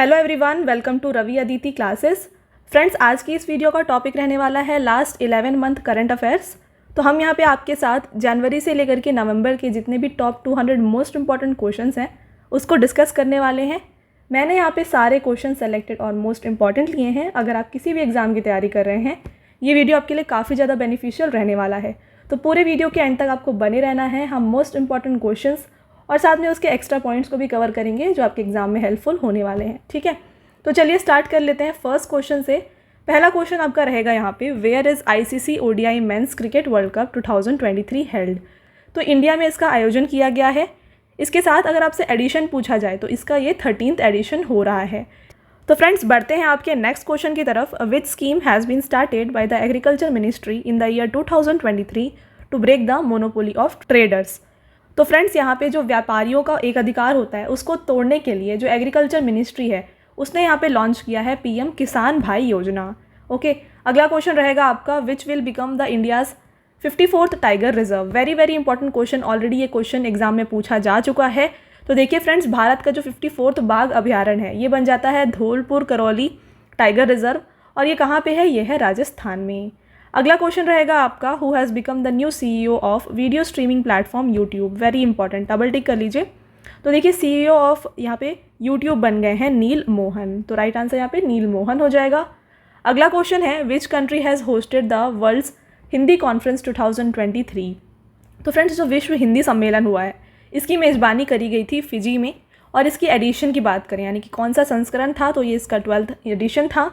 Hello everyone, welcome to Ravi Aditi classes. Friends, आज की इस वीडियो का टॉपिक रहने वाला है लास्ट 11 मंथ करंट अफेयर्स। तो हम यहाँ पे आपके साथ जनवरी से लेकर के नवंबर के जितने भी टॉप 200 मोस्ट इंपॉर्टेंट क्वेश्चंस हैं उसको डिस्कस करने वाले हैं। मैंने यहाँ पे सारे क्वेश्चन सेलेक्टेड और मोस्ट इंपॉर्टेंट लिए हैं। अगर आप किसी भी एग्जाम की तैयारी कर रहे हैं, ये वीडियो आपके लिए काफ़ी ज़्यादा बेनिफिशियल रहने वाला है। तो पूरे वीडियो के एंड तक आपको बने रहना है। हम मोस्ट इंपॉर्टेंट क्वेश्चंस और साथ में उसके एक्स्ट्रा पॉइंट्स को भी कवर करेंगे जो आपके एग्जाम में हेल्पफुल होने वाले हैं। ठीक है, तो चलिए स्टार्ट कर लेते हैं फर्स्ट क्वेश्चन से। पहला क्वेश्चन आपका रहेगा यहाँ पे, where is ICC ODI men's cricket world cup 2023 held. तो इंडिया में इसका आयोजन किया गया है। इसके साथ अगर आपसे एडिशन पूछा जाए तो इसका ये 13th एडिशन हो रहा है। तो फ्रेंड्स, बढ़ते हैं आपके नेक्स्ट क्वेश्चन की तरफ। Which scheme has been started by the agriculture ministry in the year 2023 to break the monopoly of traders. तो फ्रेंड्स, यहाँ पे जो व्यापारियों का एक अधिकार होता है उसको तोड़ने के लिए जो एग्रीकल्चर मिनिस्ट्री है उसने यहाँ पे लॉन्च किया है PM किसान भाई योजना। ओके, अगला क्वेश्चन रहेगा आपका, which will become the India's 54th tiger reserve. Very very important question, already ये क्वेश्चन एग्जाम में पूछा जा चुका है। तो देखिए फ्रेंड्स, भारत का जो 54th बाघ अभ्यारण्य है ये बन जाता है धौलपुर करौली टाइगर रिजर्व, और ये कहाँ पे है? ये है राजस्थान में। अगला क्वेश्चन रहेगा आपका, who has become the new CEO of video streaming platform YouTube. Very important, double tick कर लीजिए। तो देखिए CEO ऑफ यहाँ पे यूट्यूब बन गए हैं नील मोहन। तो राइट आंसर यहाँ पे नील मोहन हो जाएगा। अगला क्वेश्चन है, which country has hosted the world's Hindi conference 2023। तो फ्रेंड्स, जो विश्व हिंदी सम्मेलन हुआ है इसकी मेज़बानी करी गई थी फिजी में। और इसकी एडिशन की बात करें यानी कि कौन सा संस्करण था, तो ये इसका 12th एडिशन था।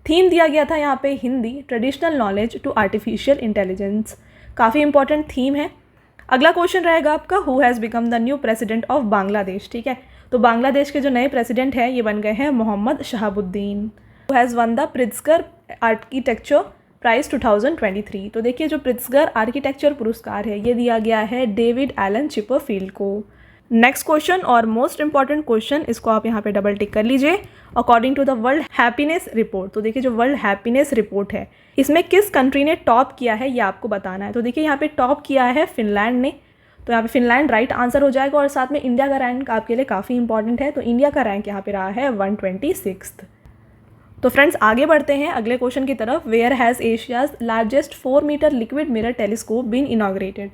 थीम दिया गया था यहाँ पे Hindi traditional knowledge to artificial intelligence. काफ़ी इंपॉर्टेंट थीम है। अगला क्वेश्चन रहेगा आपका, who has become the new president of Bangladesh. ठीक है, तो बांग्लादेश के जो नए प्रेसिडेंट हैं ये बन गए हैं Mohammed Shahabuddin. Who has won the Pritzker architecture prize 2023। तो देखिए, जो प्रिट्जकर आर्किटेक्चर पुरस्कार है ये दिया गया है डेविड एलन चिपरफील्ड को। नेक्स्ट क्वेश्चन और मोस्ट इंपॉर्टेंट क्वेश्चन, इसको आप यहाँ पे डबल टिक कर लीजिए। According to the world happiness report. तो देखिए, जो वर्ल्ड हैप्पीनेस रिपोर्ट है इसमें किस कंट्री ने टॉप किया है ये आपको बताना है। तो देखिए, यहाँ पे टॉप किया है फिनलैंड ने। तो यहाँ पे फिनलैंड राइट आंसर हो जाएगा। और साथ में इंडिया का रैंक आपके लिए काफ़ी इंपॉर्टेंट है। तो इंडिया का रैंक यहाँ पे रहा है 126th। तो फ्रेंड्स, आगे बढ़ते हैं अगले क्वेश्चन की तरफ। Where has Asia's largest 4 metre liquid mirror telescope been inaugurated.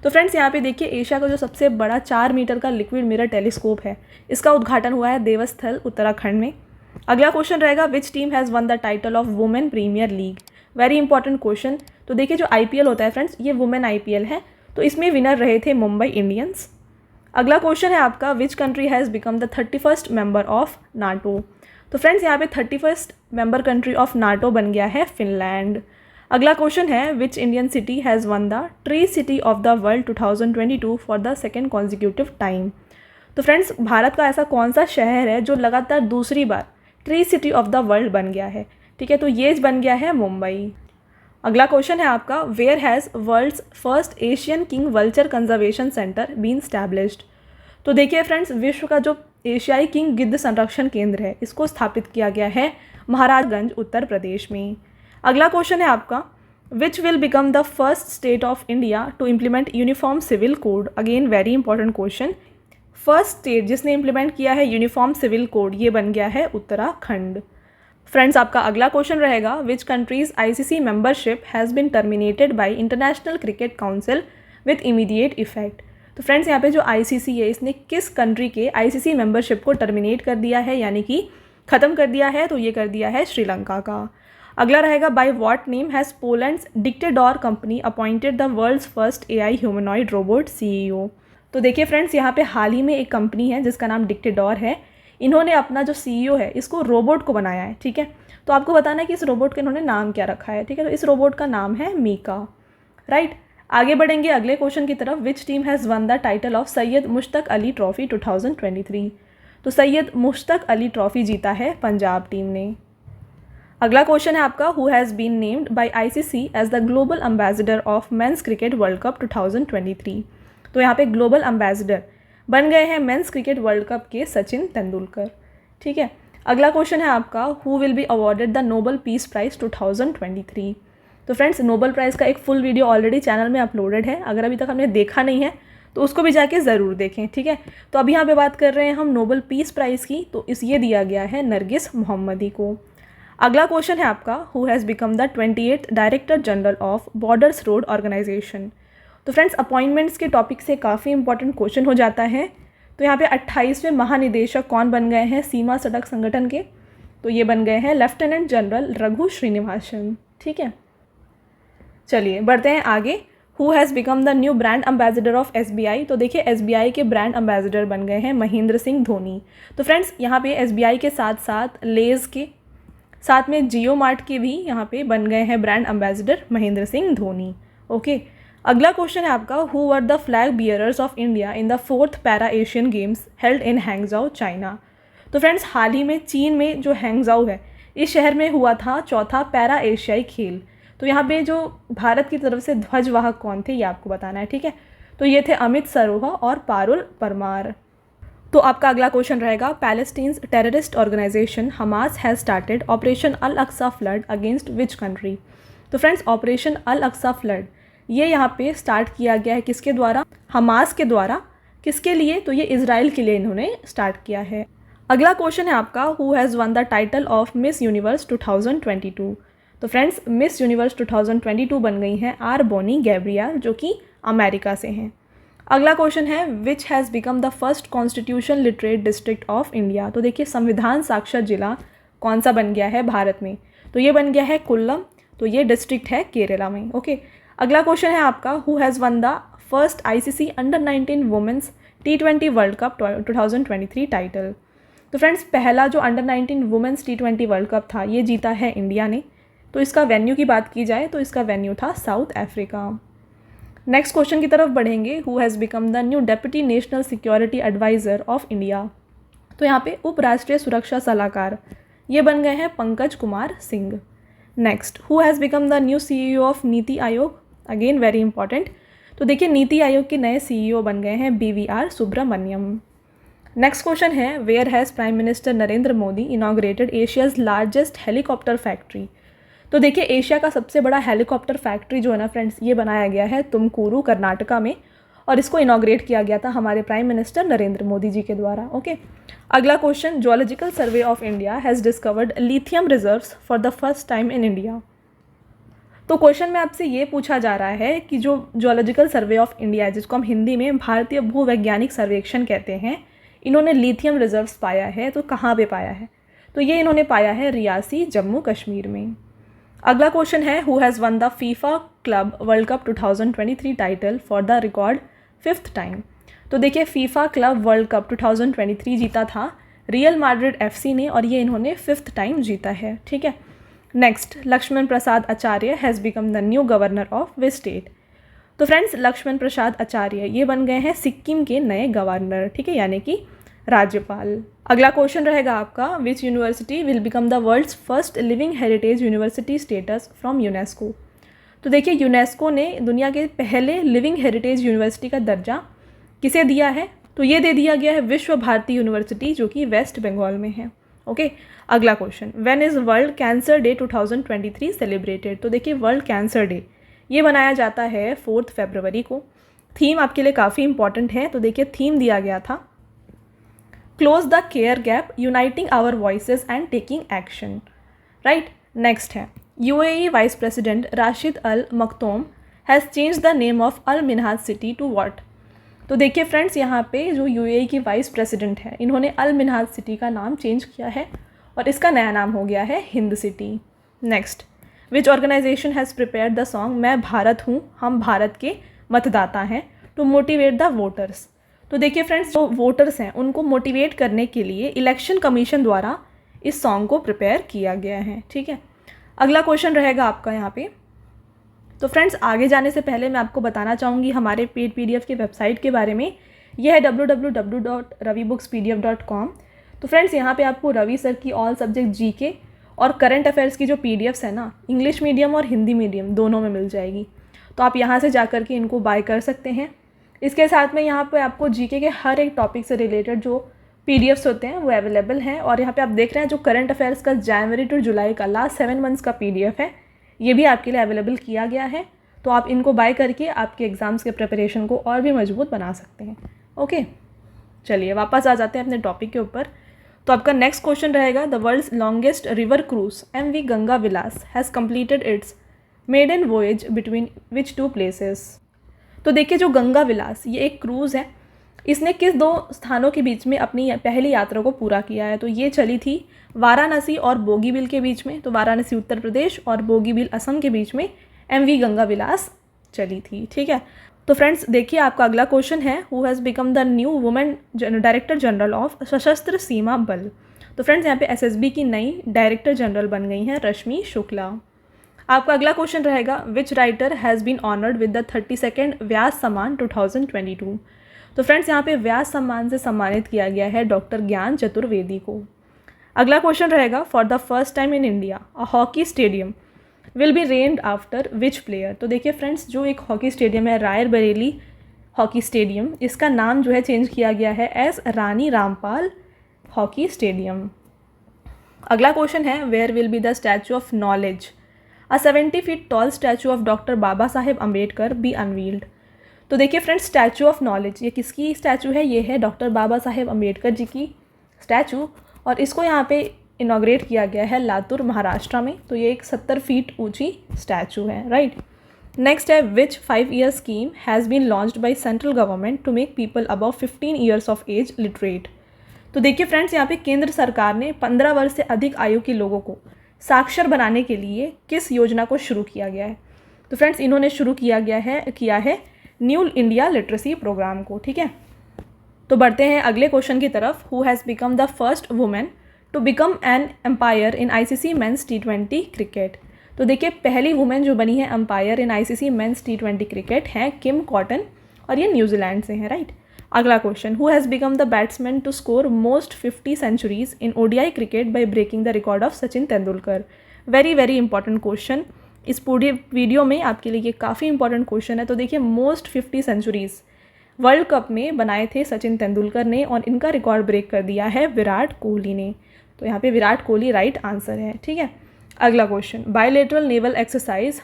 तो फ्रेंड्स, यहाँ पे देखिए, एशिया का जो सबसे बड़ा 4 मीटर का लिक्विड मिरर टेलीस्कोप है इसका उद्घाटन हुआ है देवस्थल उत्तराखंड में। अगला क्वेश्चन रहेगा, which team has won the title of women premiere league. Very important question. तो देखिए, जो IPL होता है फ्रेंड्स ये वुमेन IPL है। तो इसमें विनर रहे थे मुंबई इंडियंस। अगला क्वेश्चन है आपका, which country has become the 31st member of NATO. तो फ्रेंड्स, यहाँ पे 31st member country of NATO बन गया है फिनलैंड। अगला क्वेश्चन है, which Indian city has won the tree city of the world 2022 for the second consecutive time. तो friends, Bharat का ऐसा कौन सा शहर है जो लगातार दूसरी बार tree city of the world बन गया है? ठीक है, तो ये बन गया है मुंबई। अगला क्वेश्चन है आपका, where has world's first Asian king vulture conservation centre been established. तो देखिए फ्रेंड्स, विश्व का जो एशियाई किंग गिद्ध संरक्षण केंद्र है इसको स्थापित किया गया है महाराजगंज उत्तर प्रदेश में। अगला क्वेश्चन है आपका, which will become the first state of India to implement uniform civil code. Again very important question. First state जिसने इम्प्लीमेंट किया है यूनिफॉर्म सिविल कोड ये बन गया है उत्तराखंड। फ्रेंड्स, आपका अगला क्वेश्चन रहेगा, which countries ICC membership has been terminated bye international cricket council with immediate effect. तो फ्रेंड्स, यहाँ पे जो ICC है इसने किस कंट्री के ICC मेंबरशिप को टर्मिनेट कर दिया है यानी कि ख़त्म कर दिया है? तो ये कर दिया है श्रीलंका का। अगला रहेगा, by what name has Poland's Dictador company appointed the world's first AI humanoid robot CEO। तो देखिए फ्रेंड्स, यहाँ पे हाल ही में एक कंपनी है जिसका नाम डिक्टेडोर है। इन्होंने अपना जो CEO है इसको रोबोट को बनाया है। ठीक है, तो आपको बताना है कि इस रोबोट का इन्होंने नाम क्या रखा है। ठीक है, तो इस रोबोट का नाम है मीका। राइट, आगे बढ़ेंगे अगले क्वेश्चन की तरफ। Which team has won the title of Syed Mushtaq Ali trophy 2023। तो सैयद मुश्तक अली ट्रॉफी जीता है पंजाब टीम ने। अगला क्वेश्चन है आपका, who has been named by ICC as the global ambassador of men's cricket world cup 2023। तो यहाँ पे ग्लोबल एम्बेसडर बन गए हैं मेंस क्रिकेट वर्ल्ड कप के सचिन तेंदुलकर। ठीक है, अगला क्वेश्चन है आपका, who will be awarded the Nobel peace prize 2023। तो फ्रेंड्स, नोबल प्राइज़ का एक फुल वीडियो ऑलरेडी चैनल में अपलोडेड है। अगर अभी तक हमने देखा नहीं है तो उसको भी जाके ज़रूर देखें, ठीक है। तो अभी यहाँ पे बात कर रहे हैं हम नोबेल पीस प्राइज़ की, तो ये दिया गया है नरगिस मोहम्मदी को। अगला क्वेश्चन है आपका, who has become the 28th director general of borders road organisation. तो फ्रेंड्स अपॉइंटमेंट्स के टॉपिक से काफ़ी इंपॉर्टेंट क्वेश्चन हो जाता है। तो यहाँ पे 28वें महानिदेशक कौन बन गए हैं सीमा सड़क संगठन के, तो ये बन गए हैं लेफ्टिनेंट जनरल रघु श्रीनिवासन, ठीक है। चलिए बढ़ते हैं आगे। Who has become the new brand ambassador of SBI। तो देखिए SBI के ब्रांड एम्बेसडर बन गए हैं महेंद्र सिंह धोनी। तो फ्रेंड्स यहाँ पे SBI के साथ साथ लेज़ के साथ में जियो मार्ट के भी यहाँ पे बन गए हैं brand ambassador Mahendra Singh Dhoni. Okay, अगला क्वेश्चन है आपका, who were the flag bearers of India in the 4th para Asian Games held in Hangzhou China. तो फ्रेंड्स हाल ही में चीन में जो हैंगजाओ है इस शहर में हुआ था 4था पैरा एशियाई खेल। तो यहाँ पे जो भारत की तरफ से ध्वजवाहक कौन थे ये आपको बताना है, ठीक है। तो ये थे अमित सरोहा और पारुल परमार। तो आपका अगला क्वेश्चन रहेगा, Palestine's terrorist organisation Hamas has started operation Al Aqsa flood against which country. तो friends operation Al Aqsa flood ये यहाँ पे स्टार्ट किया गया है किसके द्वारा, हमास के द्वारा। किसके लिए, तो ये इजराइल के लिए इन्होंने स्टार्ट किया है। अगला क्वेश्चन है आपका, who has won the title of miss universe 2022। तो फ्रेंड्स मिस यूनिवर्स 2022 बन गई हैं आर बोनी गैब्रियल जो कि अमेरिका से हैं। अगला क्वेश्चन है, which has become the first constitution literate district of India. तो देखिए संविधान साक्षर जिला कौन सा बन गया है भारत में, तो ये बन गया है कोल्लम। तो ये डिस्ट्रिक्ट है केरला में। ओके, अगला क्वेश्चन है आपका, who has won the first ICC under-19 women's T20 world cup 2023 title. तो फ्रेंड्स पहला जो under-19 women's T20 world cup था ये जीता है इंडिया ने। तो इसका वेन्यू की बात की जाए तो इसका वेन्यू था साउथ अफ्रीका। नेक्स्ट क्वेश्चन की तरफ बढ़ेंगे, who has become the new deputy national security adviser of India. तो यहाँ पे उप राष्ट्रीय सुरक्षा सलाहकार ये बन गए हैं Pankaj Kumar Singh. Next, who has become the new CEO of NITI Aayog, again very important. तो देखिए नीति आयोग के नए CEO बन गए हैं BVR सुब्रमण्यम। नेक्स्ट क्वेश्चन है, where has prime minister Narendra Modi inaugurated Asia's largest helicopter factory. तो देखिए एशिया का सबसे बड़ा हेलीकॉप्टर फैक्ट्री जो है ना फ्रेंड्स ये बनाया गया है तुमकुरू कर्नाटका में, और इसको इनॉग्रेट किया गया था हमारे प्राइम मिनिस्टर नरेंद्र मोदी जी के द्वारा। ओके, अगला question, geological survey of India has discovered lithium reserves for the first time in India. तो क्वेश्चन में आपसे ये पूछा जा रहा है कि जो जियोलॉजिकल सर्वे ऑफ इंडिया है जिसको हम हिंदी में भारतीय भूवैज्ञानिक सर्वेक्षण कहते हैं, इन्होंने लिथियम रिजर्व्स पाया है। तो कहाँ पे पाया है, तो ये इन्होंने पाया है रियासी जम्मू कश्मीर में। अगला क्वेश्चन है, who has won the FIFA club world cup 2023 title for the record 5th time. तो देखिए फीफा क्लब वर्ल्ड कप 2023 जीता था रियल मैड्रिड FC ने, और ये इन्होंने 5th टाइम जीता है, ठीक है। Next, Laxman Prasad Acharya has become the new governor of which state. तो फ्रेंड्स लक्ष्मण प्रसाद आचार्य ये बन गए हैं सिक्किम के नए गवर्नर, ठीक है, यानी कि राज्यपाल। अगला क्वेश्चन रहेगा आपका, which university will become the world's first living heritage university status from UNESCO. तो देखिए यूनेस्को ने दुनिया के पहले लिविंग हेरिटेज यूनिवर्सिटी का दर्जा किसे दिया है, तो ये दे दिया गया है विश्व भारती यूनिवर्सिटी जो कि वेस्ट बंगाल में है। ओके, अगला question, when is world cancer day 2023 celebrated. तो देखिए वर्ल्ड कैंसर डे ये मनाया जाता है 4 फरवरी को। थीम आपके लिए काफ़ी इंपॉर्टेंट है, तो देखिए थीम दिया गया था close the care gap uniting our voices and taking action, right. Next है, UAE vice president Rashid Al Maktoum has change the name of Al Minhad city to what. तो देखिए फ्रेंड्स यहाँ पे जो UAE की वाइस प्रेसिडेंट है इन्होंने अल Minhad city का नाम चेंज किया है और इसका नया नाम हो गया है Hind city. Next, which organisation has prepared the song Main Bharat हूँ हम भारत के मतदाता हैं टू मोटिवेट द वोटर्स। तो देखिए फ्रेंड्स जो वोटर्स हैं उनको मोटिवेट करने के लिए इलेक्शन कमीशन द्वारा इस सॉन्ग को प्रिपेयर किया गया है, ठीक है। अगला क्वेश्चन रहेगा आपका यहाँ पे। तो फ्रेंड्स आगे जाने से पहले मैं आपको बताना चाहूँगी हमारे पेड PDF की वेबसाइट के बारे में। यह है www.ravibookspdf.com। तो फ्रेंड्स यहाँ पे आपको रवि सर की ऑल सब्जेक्ट GK और करंट अफेयर्स की जो PDFs है ना, इंग्लिश मीडियम और हिंदी मीडियम दोनों में मिल जाएगी। तो आप यहाँ से जा कर के इनको बाय कर सकते हैं। इसके साथ में यहाँ पे आपको GK के हर एक टॉपिक से रिलेटेड जो PDFs होते हैं वो अवेलेबल हैं। और यहाँ पे आप देख रहे हैं जो करंट अफेयर्स का जनवरी टू जुलाई का लास्ट 7 मंथ्स का PDF है ये भी आपके लिए अवेलेबल किया गया है। तो आप इनको बाय करके आपके एग्ज़ाम्स के प्रिपरेशन को और भी मजबूत बना सकते हैं। ओके, चलिए वापस आ जाते हैं अपने टॉपिक के ऊपर। तो आपका नेक्स्ट क्वेश्चन रहेगा, the world's longest river cruise MV Ganga Vilas has completed its maiden voyage between which 2 places. तो देखिए जो गंगा विलास ये एक क्रूज़ है, इसने किस 2 स्थानों के बीच में अपनी पहली यात्रा को पूरा किया है। तो ये चली थी वाराणसी और बोगीबिल के बीच में। तो वाराणसी उत्तर प्रदेश और बोगीबिल असम के बीच में MV गंगा विलास चली थी। ठीक है, तो फ्रेंड्स देखिए आपका अगला क्वेश्चन है, who has become the new women director general of सशस्त्र सीमा बल। तो फ्रेंड्स यहाँ पे SSB की नई डायरेक्टर जनरल बन गई हैं रश्मि शुक्ला। आपका अगला क्वेश्चन रहेगा, which writer has been honoured with the 32nd Vyas Samman 2022। तो फ्रेंड्स यहाँ पे व्यास सम्मान से सम्मानित किया गया है डॉक्टर ज्ञान चतुर्वेदी को। अगला क्वेश्चन रहेगा, for the first time in India a hockey stadium will be named after which player. तो देखिए फ्रेंड्स जो एक हॉकी स्टेडियम है रायर बरेली हॉकी स्टेडियम, इसका नाम जो है चेंज किया गया है as Rani Rampal hockey stadium. अगला क्वेश्चन है, where will be the statue of knowledge a 70 feet tall statue of doctor Baba Saheb Ambedkar be unveiled. तो देखिए फ्रेंड्स स्टैचू ऑफ नॉलेज ये किसकी स्टैचू है, ये है डॉक्टर बाबा साहेब अम्बेडकर जी की स्टैचू, और इसको यहाँ पे इनॉग्रेट किया गया है लातूर महाराष्ट्र में। तो ये एक 70 फीट ऊंची स्टैचू है, राइट। नेक्स्ट है, which 5 year scheme has been launched by central government to make people above 15 years of age literate. तो देखिए फ्रेंड्स यहाँ पे केंद्र सरकार ने 15 वर्ष से अधिक आयु के लोगों को साक्षर बनाने के लिए किस योजना को शुरू किया गया है। तो फ्रेंड्स इन्होंने शुरू किया है न्यू इंडिया लिटरेसी प्रोग्राम को। ठीक है, तो बढ़ते हैं अगले क्वेश्चन की तरफ, who has become the first women to become an umpire in ICC men's T20 cricket. तो देखिए पहली वुमेन जो बनी है umpire in ICC men's T20 cricket हैं किम कॉटन, और ये न्यूजीलैंड से हैं, राइट। अगला question, who has become the batsman to score most 50 centuries in ODI cricket by breaking the record of Sachin Tendulkar. Very very important question, इस पूरी video में आपके लिए ये काफ़ी इंपॉर्टेंट क्वेश्चन है। तो देखिए मोस्ट 50 सेंचुरीज वर्ल्ड कप में बनाए थे सचिन तेंदुलकर ने, और इनका रिकॉर्ड ब्रेक कर दिया है विराट कोहली ने। तो यहाँ पे विराट कोहली राइट आंसर है। ठीक है, अगला question, bilateral naval exercise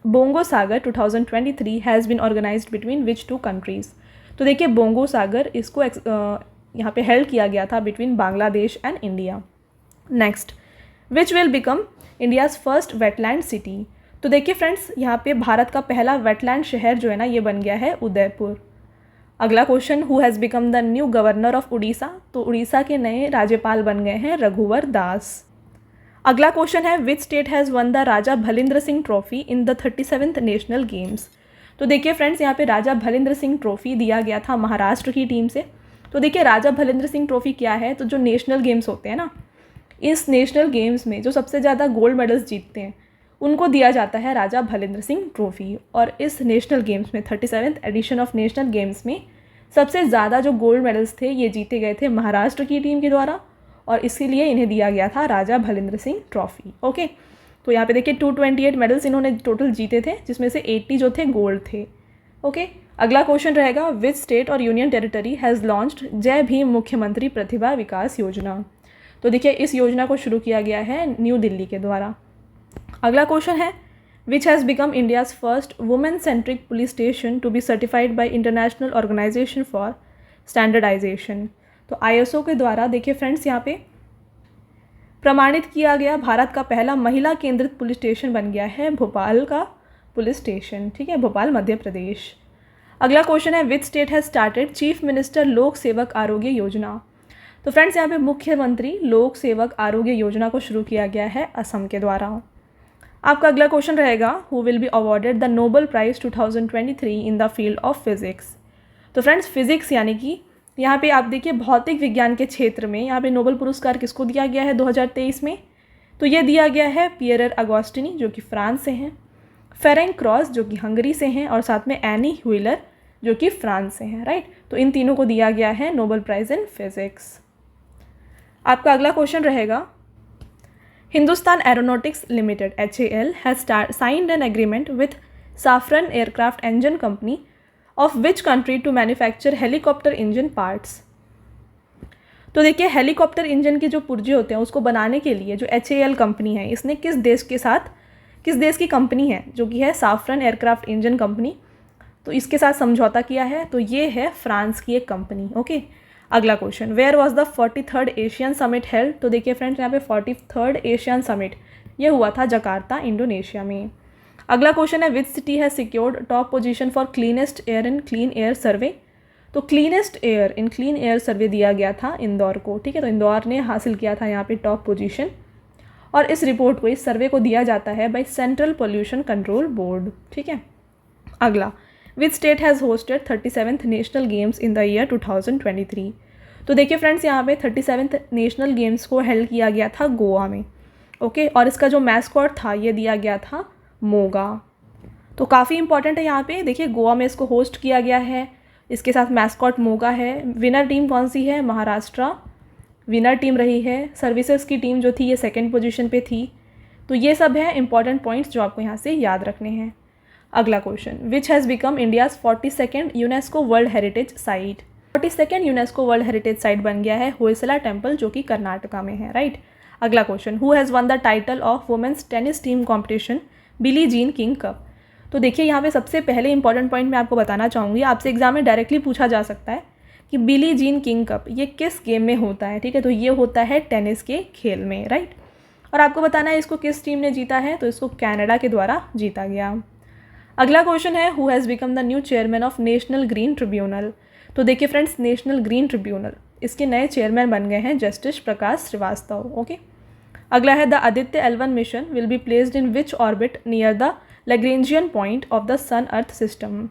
Bongo Sagar 2023 has been organised between which 2 countries. तो देखिए बोंगो सागर इसको यहाँ पे हेल्ड किया गया था between Bangladesh and India. Next, which will become India's first wetland city. तो देखिए फ्रेंड्स यहाँ पे भारत का पहला वेटलैंड शहर जो है ना ये बन गया है उदयपुर। अगला question, who has become the new governor of Orissa. तो उड़ीसा के नए राज्यपाल बन गए हैं रघुवर दास। अगला क्वेश्चन है, which state has won the Raja Bhalindra Singh trophy in the 37th national games. तो देखिए फ्रेंड्स यहाँ पे राजा भलिंद्र सिंह ट्रॉफी दिया गया था महाराष्ट्र की टीम से। तो देखिए राजा भलिंद्र सिंह ट्रॉफी क्या है, तो जो नेशनल गेम्स होते हैं ना, इस नेशनल गेम्स में जो सबसे ज़्यादा गोल्ड मेडल्स जीतते हैं उनको दिया जाता है राजा भलिंद्र सिंह ट्रॉफी। और इस नेशनल गेम्स में 37th addition of national games में सबसे ज़्यादा जो गोल्ड मेडल्स थे ये जीते गए थे महाराष्ट्र की टीम के द्वारा, और इसीलिए इन्हें दिया गया था राजा भलिंद्र सिंह ट्रॉफी। ओके, तो यहाँ पे देखिए 228 मेडल्स इन्होंने टोटल जीते थे, जिसमें से 80 जो थे गोल्ड थे। ओके, अगला क्वेश्चन रहेगा, विच स्टेट और यूनियन टेरिटरी हैज़ लॉन्च्ड जय भीम मुख्यमंत्री प्रतिभा विकास योजना। तो देखिए इस योजना को शुरू किया गया है न्यू दिल्ली के द्वारा। अगला क्वेश्चन है, which has become India's first women centric police station to be certified by international organisation for standardisation. तो ISO के द्वारा देखिए फ्रेंड्स यहाँ पे प्रमाणित किया गया भारत का पहला महिला केंद्रित पुलिस स्टेशन बन गया है भोपाल का पुलिस स्टेशन। ठीक है, भोपाल मध्य प्रदेश। अगला क्वेश्चन है, which state has started chief minister लोक सेवक आरोग्य योजना। तो फ्रेंड्स यहाँ पे मुख्यमंत्री लोक सेवक आरोग्य योजना को शुरू किया गया है असम के द्वारा। आपका अगला क्वेश्चन रहेगा, who will be awarded the Nobel prize 2023 in the field of physics. तो फ्रेंड्स फिजिक्स यानी कि यहाँ पे आप देखिए भौतिक विज्ञान के क्षेत्र में यहाँ पे नोबेल पुरस्कार किसको दिया गया है 2023 में। तो ये दिया गया है पियरर अगोस्टिनी जो कि फ्रांस से हैं, फेरेंक क्रॉस जो कि हंगरी से हैं, और साथ में एनी व्हीलर जो कि फ्रांस से हैं, राइट। तो इन तीनों को दिया गया है नोबेल प्राइज़ इन फिजिक्स। आपका अगला क्वेश्चन रहेगा, Hindustan Aeronautics Limited HAL has signed an agreement with Safran aircraft engine company of which country to manufacture helicopter engine parts. तो देखिए हेलीकॉप्टर इंजन के जो पुर्जे होते हैं उसको बनाने के लिए जो HAL कंपनी है इसने किस देश के साथ किस देश की कंपनी है, जो कि है साफ्रन एयरक्राफ्ट इंजन कंपनी, तो इसके साथ समझौता किया है, तो ये है फ्रांस की एक कंपनी। ओके, अगला question, where was the 43rd ASEAN summit held. तो देखिए फ्रेंड्स, यहाँ पे 43rd एशियन समिट ये हुआ था जकार्ता, इंडोनेशिया में। अगला क्वेश्चन है, which city has secured top position for cleanest air in clean air survey. तो cleanest air in clean air survey दिया गया था इंदौर को, ठीक है, तो इंदौर ने हासिल किया था यहाँ पे टॉप पोजीशन, और इस रिपोर्ट को, इस सर्वे को दिया जाता है by central pollution control board, ठीक है। अगला, विच state has hosted 37th national games in the year 2023। तो देखिए फ्रेंड्स, यहाँ पे 37th नेशनल गेम्स को हेल्ड किया गया था गोवा में। ओके, और इसका जो मैस्कॉट था ये दिया गया था मोगा। तो काफ़ी इंपॉर्टेंट है यहाँ पे, देखिए गोवा में इसको होस्ट किया गया है, इसके साथ मैस्कॉट मोगा है। विनर टीम कौन सी है, महाराष्ट्र विनर टीम रही है। सर्विसेज की टीम जो थी ये सेकेंड पोजीशन पे थी। तो ये सब है इंपॉर्टेंट पॉइंट्स जो आपको यहाँ से याद रखने हैं। अगला question, which has become India's 42nd UNESCO world heritage site. 42nd UNESCO world heritage site बन गया है होयसला टेम्पल, जो कि कर्नाटका में है, राइट। अगला question, who has won the title of women's tennis team competition Billie Jean King cup. तो देखिए यहाँ पे सबसे पहले इंपॉर्टेंट पॉइंट मैं आपको बताना चाहूँगी, आपसे एग्जाम में डायरेक्टली पूछा जा सकता है कि बिली जीन किंग कप ये किस गेम में होता है, ठीक है, तो ये होता है टेनिस के खेल में, राइट। और आपको बताना है इसको किस टीम ने जीता है, तो इसको कनाडा के द्वारा जीता गया। अगला क्वेश्चन है, who has become the new chairman of national green tribunal. तो देखिए फ्रेंड्स, नेशनल ग्रीन ट्रिब्यूनल इसके नए चेयरमैन बन गए हैं जस्टिस प्रकाश श्रीवास्तव। ओके, अगला है, the Aditya L1 mission will be placed in which orbit near the Lagrangian point of the sun earth system.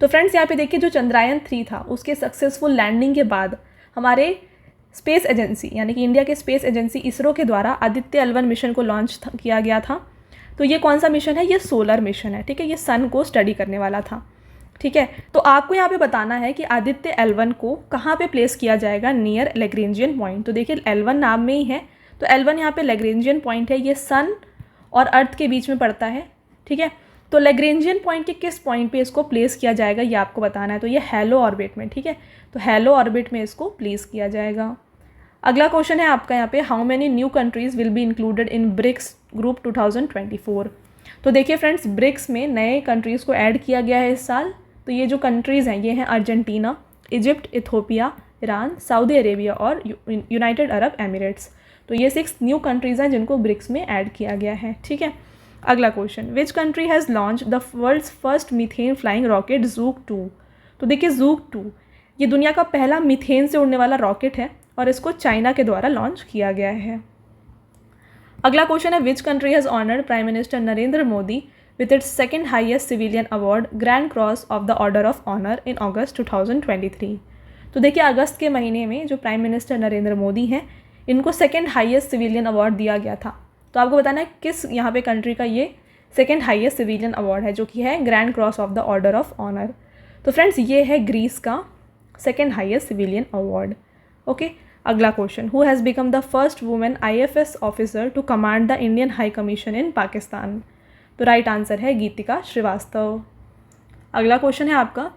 तो फ्रेंड्स यहाँ पे देखिए, जो चंद्रयान 3 था उसके सक्सेसफुल लैंडिंग के बाद हमारे स्पेस एजेंसी यानी कि इंडिया के स्पेस एजेंसी इसरो के द्वारा आदित्य L1 मिशन को लॉन्च किया गया था। तो ये कौन सा मिशन है, ये सोलर मिशन है, ठीक है, ये सन को स्टडी करने वाला था, ठीक है। तो आपको यहाँ पे बताना है कि आदित्य L1 को कहाँ पे प्लेस किया जाएगा, नियर लैग्रेंजियन पॉइंट। तो देखिए L1 नाम में ही है, तो L1 यहाँ पे लैग्रेंजियन पॉइंट है, ये सन और अर्थ के बीच में पड़ता है, ठीक है। तो लैग्रेंजियन पॉइंट के किस पॉइंट पे इसको प्लेस किया जाएगा ये आपको बताना है, तो ये हैलो ऑर्बिट में, ठीक है, तो हैलो ऑर्बिट में इसको प्लेस किया जाएगा। अगला क्वेश्चन है आपका यहाँ पे, how many new countries will be included in BRICS group 2024। तो देखिए फ्रेंड्स, ब्रिक्स में नए कंट्रीज़ को ऐड किया गया है इस साल। तो ये जो कंट्रीज़ हैं ये हैं Argentina, Egypt, Ethiopia, Iran, Saudi Arabia और यूनाइटेड अरब एमिरेट्स। तो ये 6 न्यू कंट्रीज़ हैं जिनको ब्रिक्स में ऐड किया गया है, ठीक है। अगला question, which country has launch the world's first methane flying rocket Zhuque 2। तो देखिए जूक 2 ये दुनिया का पहला मीथेन से उड़ने वाला रॉकेट है और इसको चाइना के द्वारा लॉन्च किया गया है। अगला क्वेश्चन है, which country has honoured prime minister Narendra Modi with its second highest civilian award Grand Cross of the Order of Honour in August 2023। तो देखिए अगस्त के महीने में जो प्राइम मिनिस्टर नरेंद्र मोदी हैं इनको सेकेंड हाइएस्ट सिविलियन अवार्ड दिया गया था। तो आपको बताना है किस यहाँ पे कंट्री का ये सेकेंड हाइएस्ट सिविलियन अवार्ड है, जो कि है Grand Cross of the Order of Honour. तो फ्रेंड्स ये है ग्रीस का second highest civilian award. Okay, अगला question, who has become the first women IFS officer to command the Indian High Commission in Pakistan. तो राइट आंसर है गीतिका श्रीवास्तव। अगला question है आपका,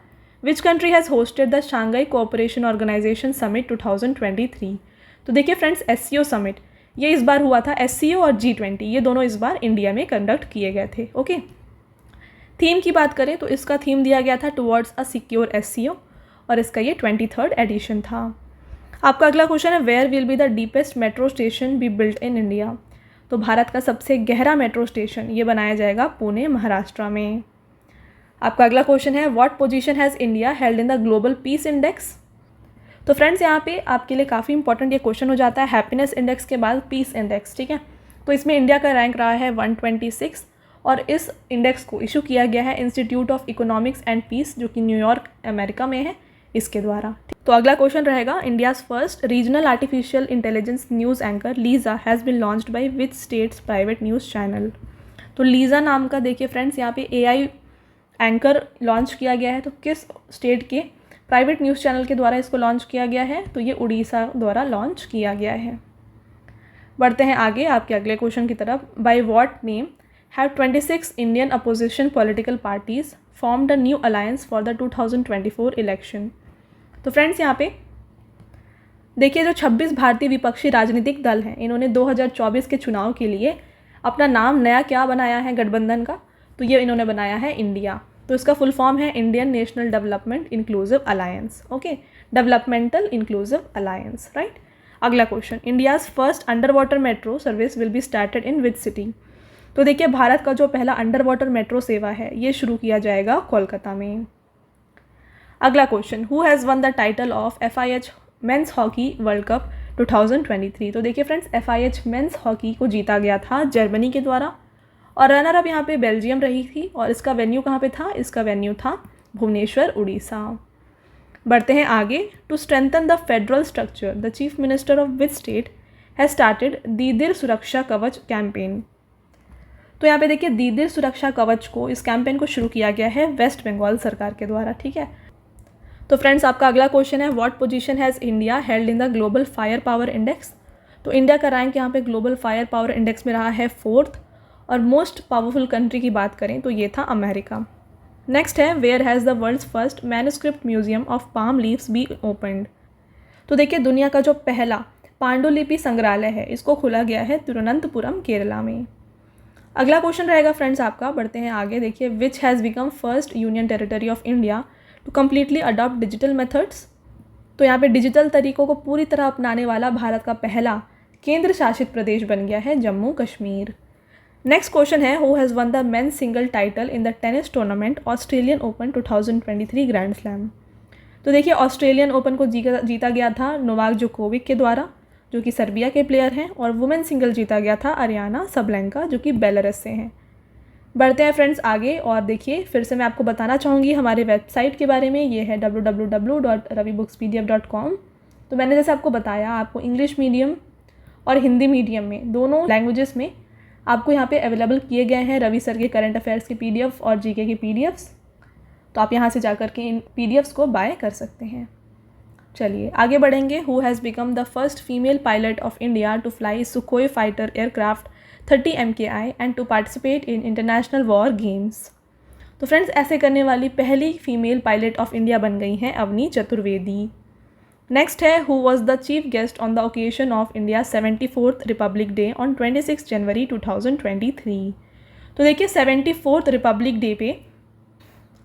which country has hosted the Shanghai cooperation organisation summit 2023। तो देखिए friends, SCO summit ये इस बार हुआ था, SCO और G20 ये दोनों इस बार इंडिया में कंडक्ट किए गए थे। ओके, थीम की बात करें तो इसका थीम दिया गया था टुवर्ड्स अ सिक्योर SCO और इसका ये 23rd एडिशन था। आपका अगला क्वेश्चन है, where will be the deepest metro station be built in India. तो भारत का सबसे गहरा मेट्रो स्टेशन ये बनाया जाएगा पुणे, महाराष्ट्र में। आपका अगला क्वेश्चन है, what position has India held in the global peace index. तो फ्रेंड्स यहाँ पे आपके लिए काफ़ी इंपॉर्टेंट ये क्वेश्चन हो जाता है, हैप्पीनेस इंडेक्स के बाद पीस इंडेक्स, ठीक है। तो इसमें इंडिया का रैंक रहा है 126 और इस इंडेक्स को इशू किया गया है Institute of Economics and Peace जो कि न्यूयॉर्क अमेरिका में है, इसके द्वारा। तो अगला क्वेश्चन रहेगा, India's first regional artificial intelligence news anchor Lisa has been launched by which states private news channel. तो लीज़ा नाम का देखिए फ्रेंड्स यहाँ पे AI एंकर लॉन्च किया गया है, तो किस स्टेट के प्राइवेट न्यूज़ चैनल के द्वारा इसको लॉन्च किया गया है, तो ये उड़ीसा द्वारा लॉन्च किया गया है। बढ़ते हैं आगे आपके अगले क्वेश्चन की तरफ, bye what name have 26 Indian opposition political parties formed a new alliance for the 2024 election. तो फ्रेंड्स यहाँ पे देखिए जो 26 भारतीय विपक्षी राजनीतिक दल हैं इन्होंने 2024 के चुनाव के लिए अपना नाम नया क्या बनाया है गठबंधन का, तो ये इन्होंने बनाया है इंडिया। तो इसका फुल फॉर्म है Indian National Development Inclusive Alliance. Okay, developmental inclusive alliance, right. अगला question, India's first under water metro service will be started in which city. तो देखिए भारत का जो पहला अंडर वाटर मेट्रो सेवा है ये शुरू किया जाएगा कोलकाता में। अगला question, who has won the title of FIH men's hockey world cup 2023। तो देखिए फ्रेंड्स, FIH मेंस हॉकी को जीता गया था जर्मनी के द्वारा और रनर अप यहाँ पे बेल्जियम रही थी और इसका वेन्यू कहाँ पे था, इसका वेन्यू था भुवनेश्वर, उड़ीसा। बढ़ते हैं आगे। To strengthen the federal structure the chief minister of which state has started Didir Suraksha Kavach campaign. तो यहाँ पे देखिए दीदिर सुरक्षा कवच को, इस कैंपेन को शुरू किया गया है वेस्ट बंगाल सरकार के द्वारा, ठीक है। तो फ्रेंड्स आपका अगला क्वेश्चन है, what position has India held in the global fire power index. तो इंडिया का रैंक यहाँ पे ग्लोबल फायर पावर इंडेक्स में रहा है 4th और मोस्ट पावरफुल कंट्री की बात करें तो ये था अमेरिका। नेक्स्ट है, where has the world's first manuscript museum of palm leaves be opened. तो देखिए दुनिया का जो पहला पांडुलिपि संग्रहालय है इसको खोला गया है तिरुवनंतपुरम, केरला में। अगला क्वेश्चन रहेगा फ्रेंड्स आपका, बढ़ते हैं आगे। देखिए, which has become first union territory of India to completely adopt digital methods. तो यहाँ पे डिजिटल तरीकों को पूरी तरह अपनाने वाला भारत का पहला केंद्र शासित प्रदेश बन गया है जम्मू कश्मीर। नेक्स्ट क्वेश्चन है, who has won the men's single title in the tennis tournament Australian open 2023 grand slam. तो देखिए ऑस्ट्रेलियन ओपन को जीता गया था नोवाक जोकोविक के द्वारा, जो कि सर्बिया के प्लेयर हैं, और वुमेन सिंगल जीता गया था अरियाना सबलेंका, जो कि बेलारस से हैं। बढ़ते हैं फ्रेंड्स आगे और देखिए फिर से मैं आपको बताना चाहूँगी हमारे वेबसाइट के बारे में, ये है www.ravibookspdf.com। तो मैंने जैसे आपको बताया, आपको इंग्लिश मीडियम और हिंदी मीडियम में दोनों लैंग्वेजेस में आपको यहाँ पे अवेलेबल किए गए हैं रवि सर के करंट अफेयर्स के PDF और GK के PDFs। तो आप यहाँ से जाकर के इन PDFs को बाय कर सकते हैं। चलिए आगे बढ़ेंगे। Who has become the first female pilot of India to fly Sukhoi fighter aircraft 30 MKI and to participate in international war games. तो फ्रेंड्स ऐसे करने वाली पहली फीमेल पायलट ऑफ इंडिया बन गई हैं अवनी चतुर्वेदी। नेक्स्ट है, who was the chief guest on the occasion of India 74th Republic day on 26 जनवरी 2023। तो देखिए 74th रिपब्लिक डे पे,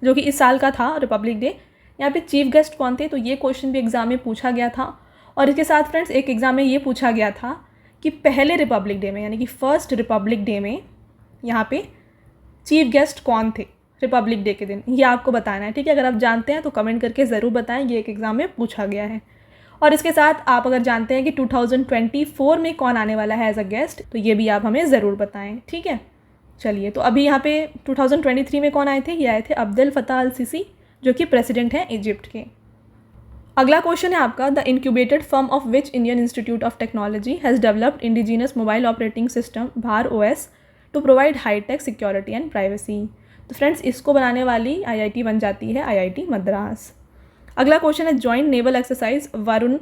जो कि इस साल का था रिपब्लिक डे, यहाँ पे चीफ गेस्ट कौन थे, तो ये क्वेश्चन भी एग्जाम में पूछा गया था। और इसके साथ फ्रेंड्स एक एग्जाम में ये पूछा गया था कि पहले रिपब्लिक डे में, यानी कि फर्स्ट रिपब्लिक डे में यहाँ पे चीफ गेस्ट कौन थे रिपब्लिक डे के दिन, ये आपको बताना है, ठीक है। अगर आप जानते हैं तो कमेंट करके ज़रूर बताएं, ये एक एग्ज़ाम में पूछा गया है। और इसके साथ आप अगर जानते हैं कि 2024 में कौन आने वाला है एज अ गेस्ट, तो ये भी आप हमें ज़रूर बताएं, ठीक है। चलिए, तो अभी यहाँ पे 2023 में कौन आए थे, ये आए थे अब्देल फताह अल सीसी, जो कि प्रेसिडेंट हैं इजिप्ट के। अगला क्वेश्चन है आपका, the incubated firm of which Indian Institute of Technology has developed indigenous mobile operating system Bhar OS to provide hi-tech security and privacy. तो फ्रेंड्स इसको बनाने वाली IIT बन जाती है IIT मद्रास। अगला क्वेश्चन है, जॉइंट नेवल एक्सरसाइज वरुण,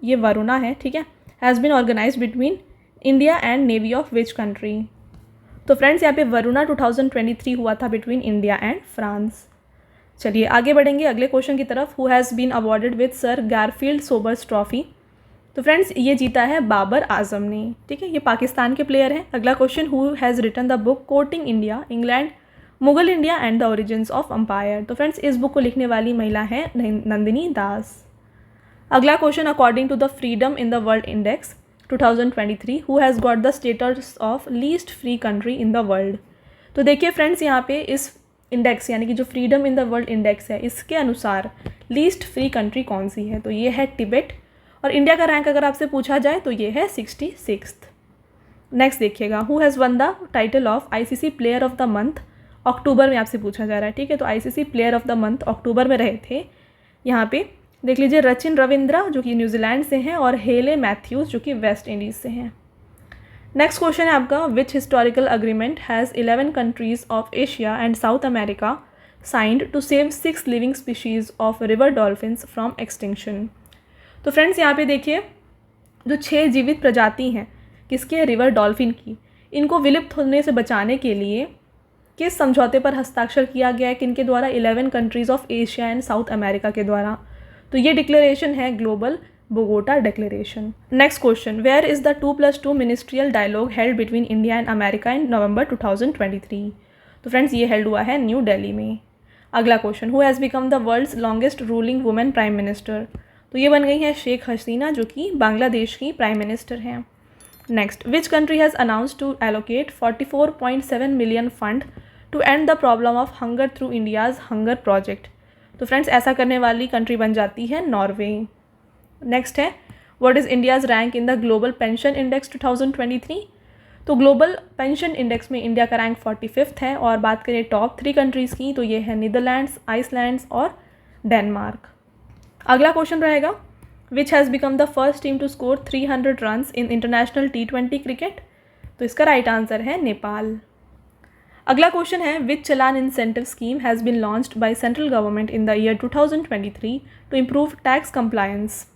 ये वरुणा है, ठीक है, has been organise between India and navy of which country. तो फ्रेंड्स यहाँ पे वरुणा 2023 हुआ था बिटवीन इंडिया एंड फ्रांस। चलिए आगे बढ़ेंगे अगले क्वेश्चन की तरफ। Who has been awarded with Sir Garfield Sobers trophy. तो फ्रेंड्स ये जीता है बाबर आजम ने, ठीक है, ये पाकिस्तान के प्लेयर हैं। अगला question, who has written the book courting India England Mughal India and the origins of empire. तो फ्रेंड्स इस बुक को लिखने वाली महिला है नंदिनी दास। अगला question, according to the freedom in the world index 2023 who has got the status of least free country in the world. तो देखिए फ्रेंड्स यहाँ पे इस इंडेक्स यानी कि जो freedom in the world index है, इसके अनुसार लीस्ट फ्री कंट्री कौन सी है, तो ये है तिब्बत। और इंडिया का रैंक अगर आपसे पूछा जाए तो ये है 66th। नेक्स्ट देखिएगा, who has won the title of ICC player of the month, October में आपसे पूछा जा रहा है, ठीक है। तो ICC player of the month October में रहे थे, यहाँ पे देख लीजिए, रचिन रविंद्रा जो कि न्यूजीलैंड से हैं और हेले मैथ्यूज़ जो कि वेस्ट इंडीज़ से हैं। नेक्स्ट क्वेश्चन है आपका, which historical agreement has 11 countries of Asia and South America signed to save 6 living species of river dolphins from extinction. तो फ्रेंड्स यहाँ पे देखिए, जो 6 जीवित प्रजाति हैं किसके, रिवर डॉल्फिन की, इनको विलुप्त होने से बचाने के लिए किस समझौते पर हस्ताक्षर किया गया है, किनके द्वारा, 11 countries of Asia and South America के द्वारा। तो ये डिक्लेरेशन है global Bogota declaration. Next question, where is the 2+2 ministerial dialogue held between India and America in November 2023? तो फ्रेंड्स ये हेल्ड हुआ है न्यू दिल्ली में। अगला question, who has become the world's longest ruling women prime minister? तो ये बन गई हैं शेख हसीना, जो कि बांग्लादेश की प्राइम मिनिस्टर हैं। Next, which country has announce to allocate 44.7 million fund to end the problem of hunger through India's hunger project? तो फ्रेंड्स ऐसा करने वाली कंट्री बन जाती है नॉर्वे। नेक्स्ट है, what is India's rank in the global pension index 2023? तो global pension index में इंडिया का रैंक 45th है। और बात करें टॉप 3 कंट्रीज़ की तो ये है नीदरलैंड्स, आइसलैंड्स और डेनमार्क। अगला क्वेश्चन रहेगा, which has become the first team to score 300 runs in international T20 cricket? तो इसका राइट आंसर है नेपाल। अगला क्वेश्चन है, which challan incentive scheme has been launched by central government in the year 2023 to improve tax compliance?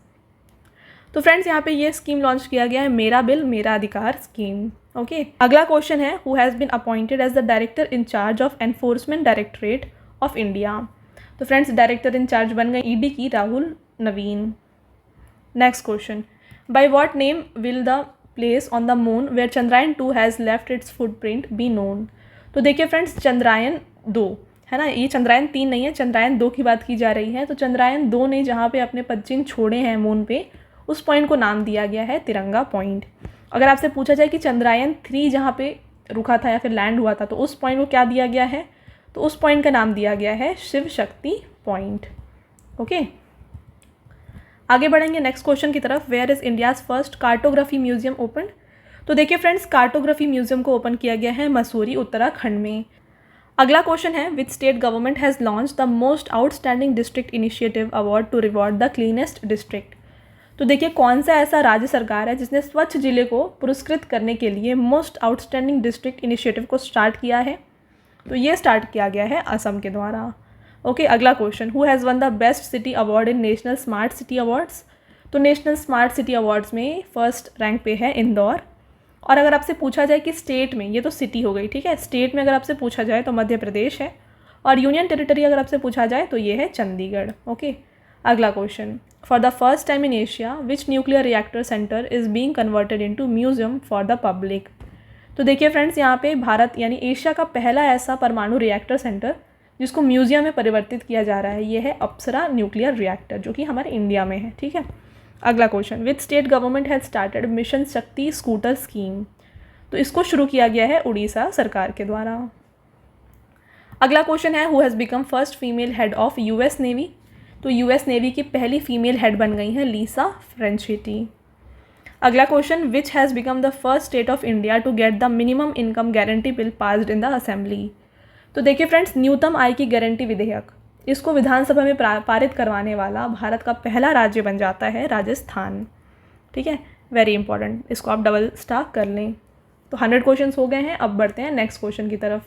तो friends यहाँ पे ये scheme launch किया गया है मेरा bill Mera Adhikar scheme. Okay, अगला क्वेश्चन है, who has been appointed as the director in charge of enforcement directorate of India? तो फ्रेंड्स डायरेक्टर इन चार्ज बन गए ईडी की Rahul Navin. Next question, by what name will the place on the moon where Chandrayaan 2 has left its footprint be known? तो देखिए friends, Chandrayaan 2 है ना, ये चंद्रयान 3 नहीं है, चंद्रयान 2 की बात की जा रही है। तो चंद्रयान 2 ने जहाँ पे अपने पदचिन्ह छोड़े हैं मून पे, उस पॉइंट को नाम दिया गया है तिरंगा पॉइंट। अगर आपसे पूछा जाए कि चंद्रयान 3 जहाँ पे रुका था या फिर लैंड हुआ था, तो उस पॉइंट को क्या दिया गया है? तो उस पॉइंट का नाम दिया गया है शिव शक्ति पॉइंट। ओके, आगे बढ़ेंगे नेक्स्ट क्वेश्चन की तरफ, where is India's first cartography museum open? तो देखिए फ्रेंड्स, कार्टोग्राफी म्यूजियम को ओपन किया गया है मसूरी उत्तराखंड में। अगला क्वेश्चन है, which state government has launch the most outstanding district initiative award to reward the cleanest district? तो देखिए कौन सा ऐसा राज्य सरकार है जिसने स्वच्छ जिले को पुरस्कृत करने के लिए मोस्ट आउटस्टैंडिंग डिस्ट्रिक्ट इनिशिएटिव को स्टार्ट किया है? तो ये स्टार्ट किया गया है असम के द्वारा। ओके, अगला question, who has won the best city award in national smart city awards? तो नेशनल स्मार्ट सिटी अवार्ड्स में फर्स्ट रैंक पे है इंदौर। और अगर आपसे पूछा जाए कि स्टेट में, ये तो सिटी हो गई, ठीक है, स्टेट में अगर आपसे पूछा जाए तो मध्य प्रदेश है। और यूनियन टेरिटरी अगर आपसे पूछा जाए तो ये है चंडीगढ़। ओके, अगला question, for the first time in Asia which nuclear reactor centre is being converted into museum for the public? तो देखिए फ्रेंड्स, यहाँ पे भारत यानी एशिया का पहला ऐसा परमाणु रिएक्टर सेंटर जिसको म्यूजियम में परिवर्तित किया जा रहा है, ये है अप्सरा न्यूक्लियर रिएक्टर, जो कि हमारे इंडिया में है। ठीक है, अगला question, which state government has started mission शक्ति स्कूटर स्कीम? तो इसको शुरू किया गया है उड़ीसा सरकार के द्वारा। अगला क्वेश्चन है, who has become first female head of US navy? तो यूएस नेवी की पहली फीमेल हेड बन गई हैं लीसा फ्रेंचिटी। अगला question, which has become the first state of India to get the minimum income guarantee bill passed in the assembly? तो देखिए friends, न्यूनतम आय की गारंटी विधेयक, इसको विधानसभा में पारित करवाने वाला भारत का पहला राज्य बन जाता है राजस्थान। ठीक है, वेरी इंपॉर्टेंट, इसको आप डबल स्टार कर लें। तो 100 क्वेश्चन हो गए हैं। अब बढ़ते हैं नेक्स्ट क्वेश्चन की तरफ।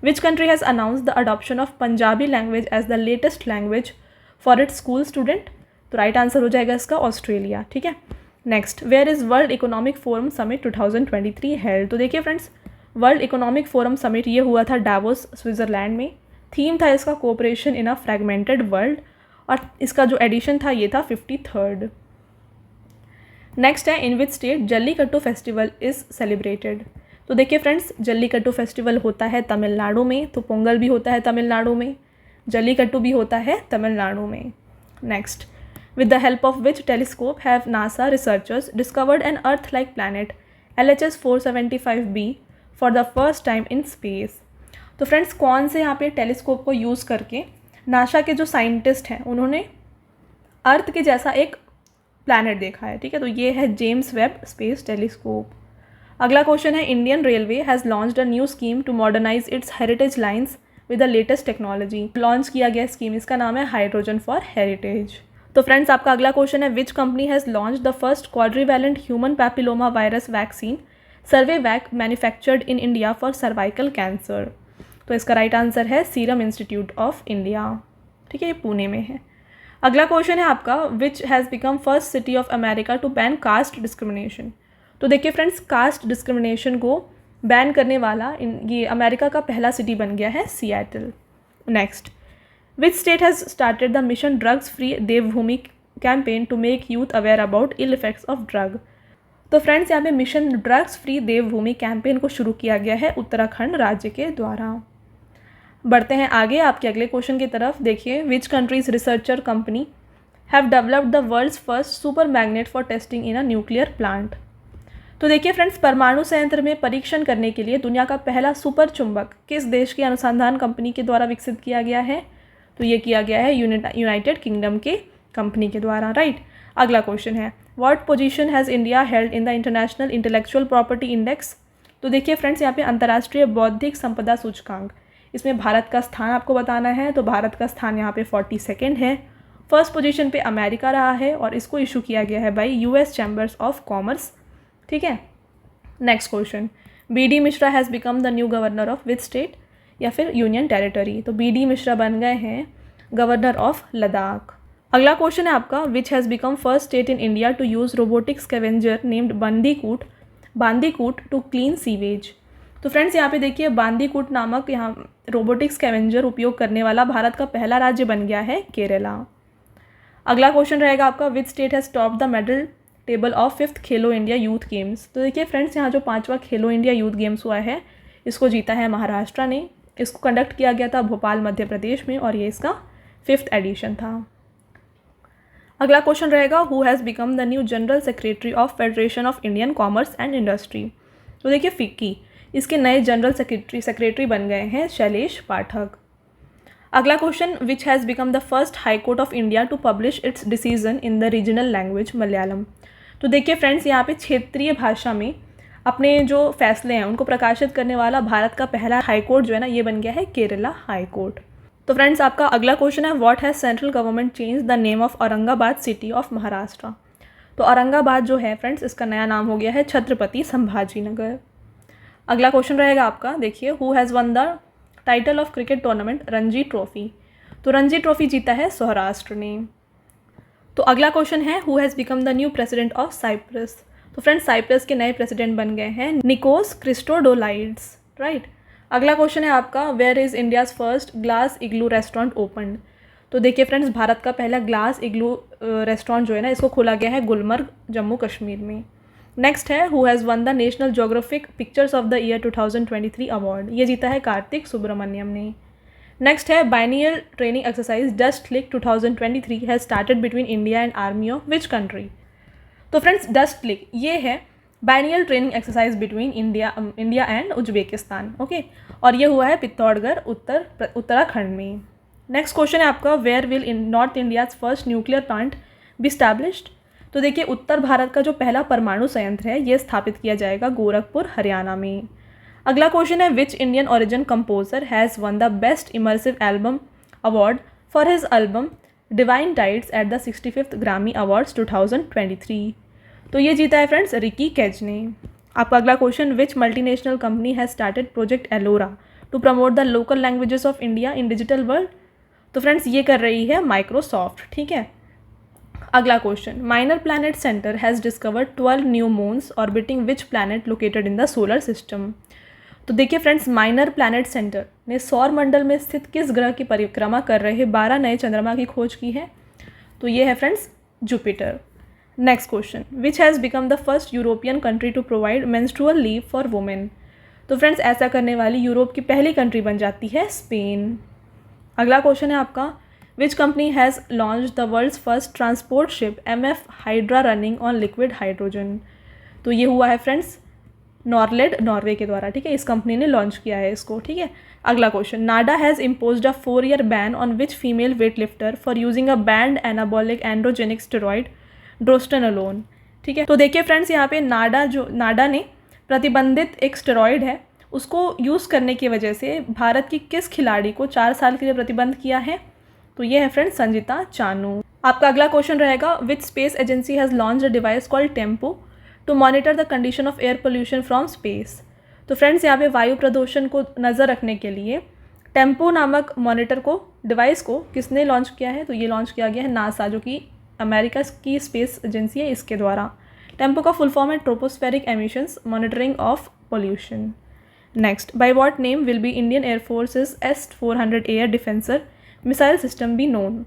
Which country has announce the adoption of Punjabi language as the latest language for its school student? तो राइट आंसर हो जाएगा इसका ऑस्ट्रेलिया। ठीक है, next, where is world economic forum summit 2023 held? तो देखिए friends, world economic forum summit ये हुआ था डावोस स्विट्ज़रलैंड में। थीम था इसका cooperation in a fragmented world, और इसका जो एडिशन था ये था 53rd। नेक्स्ट है, in which state Jallikattu festival is celebrated? तो देखिए फ्रेंड्स, जल्लीकट्टू फेस्टिवल होता है तमिलनाडु में। तो पोंगल भी होता है तमिलनाडु में, जल्लीकट्टू भी होता है तमिलनाडु में। Next, with the help of which telescope have NASA researchers discovered an earth like planet LHS 475b for the first time in space? तो फ्रेंड्स, कौन से यहाँ पे टेलीस्कोप को यूज़ करके नासा के जो साइंटिस्ट हैं उन्होंने अर्थ के जैसा एक प्लैनेट देखा है? ठीक है, तो ये है जेम्स वेब स्पेस टेलीस्कोप। अगला क्वेश्चन है, Indian railway has launched a new scheme to modernise its heritage lines with the latest technology. Launch किया गया स्कीम, इसका नाम है हाइड्रोजन फॉर हेरिटेज। तो फ्रेंड्स, आपका अगला क्वेश्चन है, which company has launch the first quadrivalent human papilloma virus vaccine Cervavac manufactured in India for cervical cancer? तो इसका राइट आंसर है सीरम इंस्टीट्यूट ऑफ इंडिया। ठीक है, ये पुणे में है। अगला क्वेश्चन है आपका, which has become first city of America to ban caste discrimination? तो देखिए फ्रेंड्स, कास्ट डिस्क्रिमिनेशन को बैन करने वाला ये अमेरिका का पहला सिटी बन गया है Seattle. Next, which state has started the mission drugs free Devbhoomi campaign to make youth aware about ill effects of drug. तो फ्रेंड्स यहाँ पे mission drugs free Devbhoomi campaign को शुरू किया गया है उत्तराखंड राज्य के द्वारा। बढ़ते हैं आगे आपके अगले क्वेश्चन की तरफ। देखिए, which countries researcher company have developed the world's first super magnet for testing in a nuclear plant. तो देखिए फ्रेंड्स, परमाणु संयंत्र में परीक्षण करने के लिए दुनिया का पहला सुपर चुंबक किस देश की अनुसंधान कंपनी के द्वारा विकसित किया गया है? तो ये किया गया है यूनाइटेड किंगडम के कंपनी के द्वारा, राइट। अगला क्वेश्चन है, what position has India held in the international intellectual property index. तो देखिए फ्रेंड्स, यहाँ पे अंतर्राष्ट्रीय बौद्धिक संपदा सूचकांक, इसमें भारत का स्थान आपको बताना है। तो भारत का स्थान यहाँ पे 42 है। फर्स्ट पोजीशन पे अमेरिका रहा है और इसको इशू किया गया है by US chambers of commerce, ठीक है। Next question, BD. Mishra has become the new governor of which state या फिर यूनियन टेरिटरी। तो बी.डी. मिश्रा बन गए हैं गवर्नर ऑफ लद्दाख। अगला क्वेश्चन है आपका, which has become first state in India to use robotic scavenger named Bandicoot to clean sewage. तो फ्रेंड्स यहाँ पे देखिए, बांदीकूट नामक यहाँ रोबोटिक स्कैवेंजर उपयोग करने वाला भारत का पहला राज्य बन गया है केरला। अगला क्वेश्चन रहेगा आपका, which state has top the medal table of 5th Khelo India youth games. तो देखिए फ्रेंड्स, यहाँ जो 5वां खेलो इंडिया यूथ गेम्स हुआ है इसको जीता है महाराष्ट्र ने। इसको कंडक्ट किया गया था भोपाल मध्य प्रदेश में और ये इसका 5th एडिशन था। अगला क्वेश्चन रहेगा, who has become the new general secretary of federation of Indian commerce and industry. तो देखिए फिक्की, इसके नए जनरल सेक्रेटरी बन गए हैं शैलेश पाठक। अगला question, which has become the first high court of India to publish its decision in the regional language Malayalam. तो देखिए फ्रेंड्स, यहाँ पे क्षेत्रीय भाषा में अपने जो फैसले हैं उनको प्रकाशित करने वाला भारत का पहला हाई कोर्ट जो है ना, ये बन गया है केरला हाई कोर्ट। तो फ्रेंड्स, आपका अगला क्वेश्चन है, what has central government change the name of Aurangabad city of Maharashtra. तो औरंगाबाद जो है फ्रेंड्स, इसका नया नाम हो गया है छत्रपति संभाजी नगर। अगला क्वेश्चन रहेगा आपका, देखिए, who has won the title of cricket tournament Ranji trophy. तो रणजी ट्रॉफी जीता है सौराष्ट्र ने। तो अगला क्वेश्चन है, who has become the new president of Cyprus. तो फ्रेंड्स, साइप्रस के नए प्रेसिडेंट बन गए हैं निकोस क्रिस्टोडोलाइड्स, राइट। अगला क्वेश्चन है आपका, where is India's first glass igloo restaurant open. तो देखिए फ्रेंड्स, भारत का पहला ग्लास इग्लू रेस्टोरेंट जो है ना, इसको खोला गया है गुलमर्ग जम्मू कश्मीर में। नेक्स्ट है, who has won the national geographic pictures of the year 2023 award. ये जीता है कार्तिक सुब्रमण्यम ने। नेक्स्ट है, biennial training exercise Dustlik 2023 has started between India and army of which country. तो फ्रेंड्स, डस्ट लिक ये है biennial training exercise between India and Uzbekistan, okay. और ये हुआ है पिथौरागढ़ उत्तराखंड में। नेक्स्ट क्वेश्चन है आपका, where will in north India's first nuclear plant be established. तो देखिए, उत्तर भारत का जो पहला परमाणु संयंत्र है ये स्थापित किया जाएगा गोरखपुर हरियाणा में। अगला क्वेश्चन है, which Indian origin composer has won the best immersive album award for his album divine tides at the 65th ग्रामी अवार्ड्स 2023। तो ये जीता है फ्रेंड्स रिकी कैज ने। आपका अगला question, which multinational company has started project Ellora to promote the local languages of India in digital world. तो friends, ये कर रही है माइक्रोसॉफ्ट, ठीक है। अगला question, minor planet centre has discovered 12 new moons orbiting which planet located in the solar system. तो देखिए फ्रेंड्स, माइनर प्लैनेट सेंटर ने सौर मंडल में स्थित किस ग्रह की परिक्रमा कर रहे 12 नए चंद्रमा की खोज की है। तो ये है friends Jupiter. Next question, which has become the first European country to provide menstrual leave for women. तो फ्रेंड्स, ऐसा करने वाली यूरोप की पहली कंट्री बन जाती है स्पेन। अगला क्वेश्चन है आपका, which company has launch the world's first transport ship MF Hydra running on liquid hydrogen. तो ये हुआ है फ्रेंड्स नॉर्लेड नॉर्वे के द्वारा, ठीक है। इस कंपनी ने लॉन्च किया है इसको, ठीक है। अगला question, NADA has imposed a 4-year ban on which female weight lifter for using a banned anabolic androgenic steroid drostanolone, ठीक है। तो देखिए फ्रेंड्स, यहाँ पे नाडा ने प्रतिबंधित एक स्टेरॉइड है उसको यूज़ करने की वजह से भारत की किस खिलाड़ी को 4 साल के लिए प्रतिबंध किया है। तो ये है फ्रेंड्स संजिता चानू। आपका अगला क्वेश्चन रहेगा, which space agency has launch a device called TEMPO to monitor the condition of air pollution from space. तो फ्रेंड्स, यहाँ पे वायु प्रदूषण को नज़र रखने के लिए टेम्पो नामक मॉनिटर को डिवाइस को किसने लॉन्च किया है। तो ये लॉन्च किया गया है नासा, जो कि अमेरिका की स्पेस एजेंसी है, इसके द्वारा। टेम्पो का फुल फॉर्म है tropospheric emissions monitoring of pollution. Next, by what name will be Indian air force's S-400 air defence missile system be known.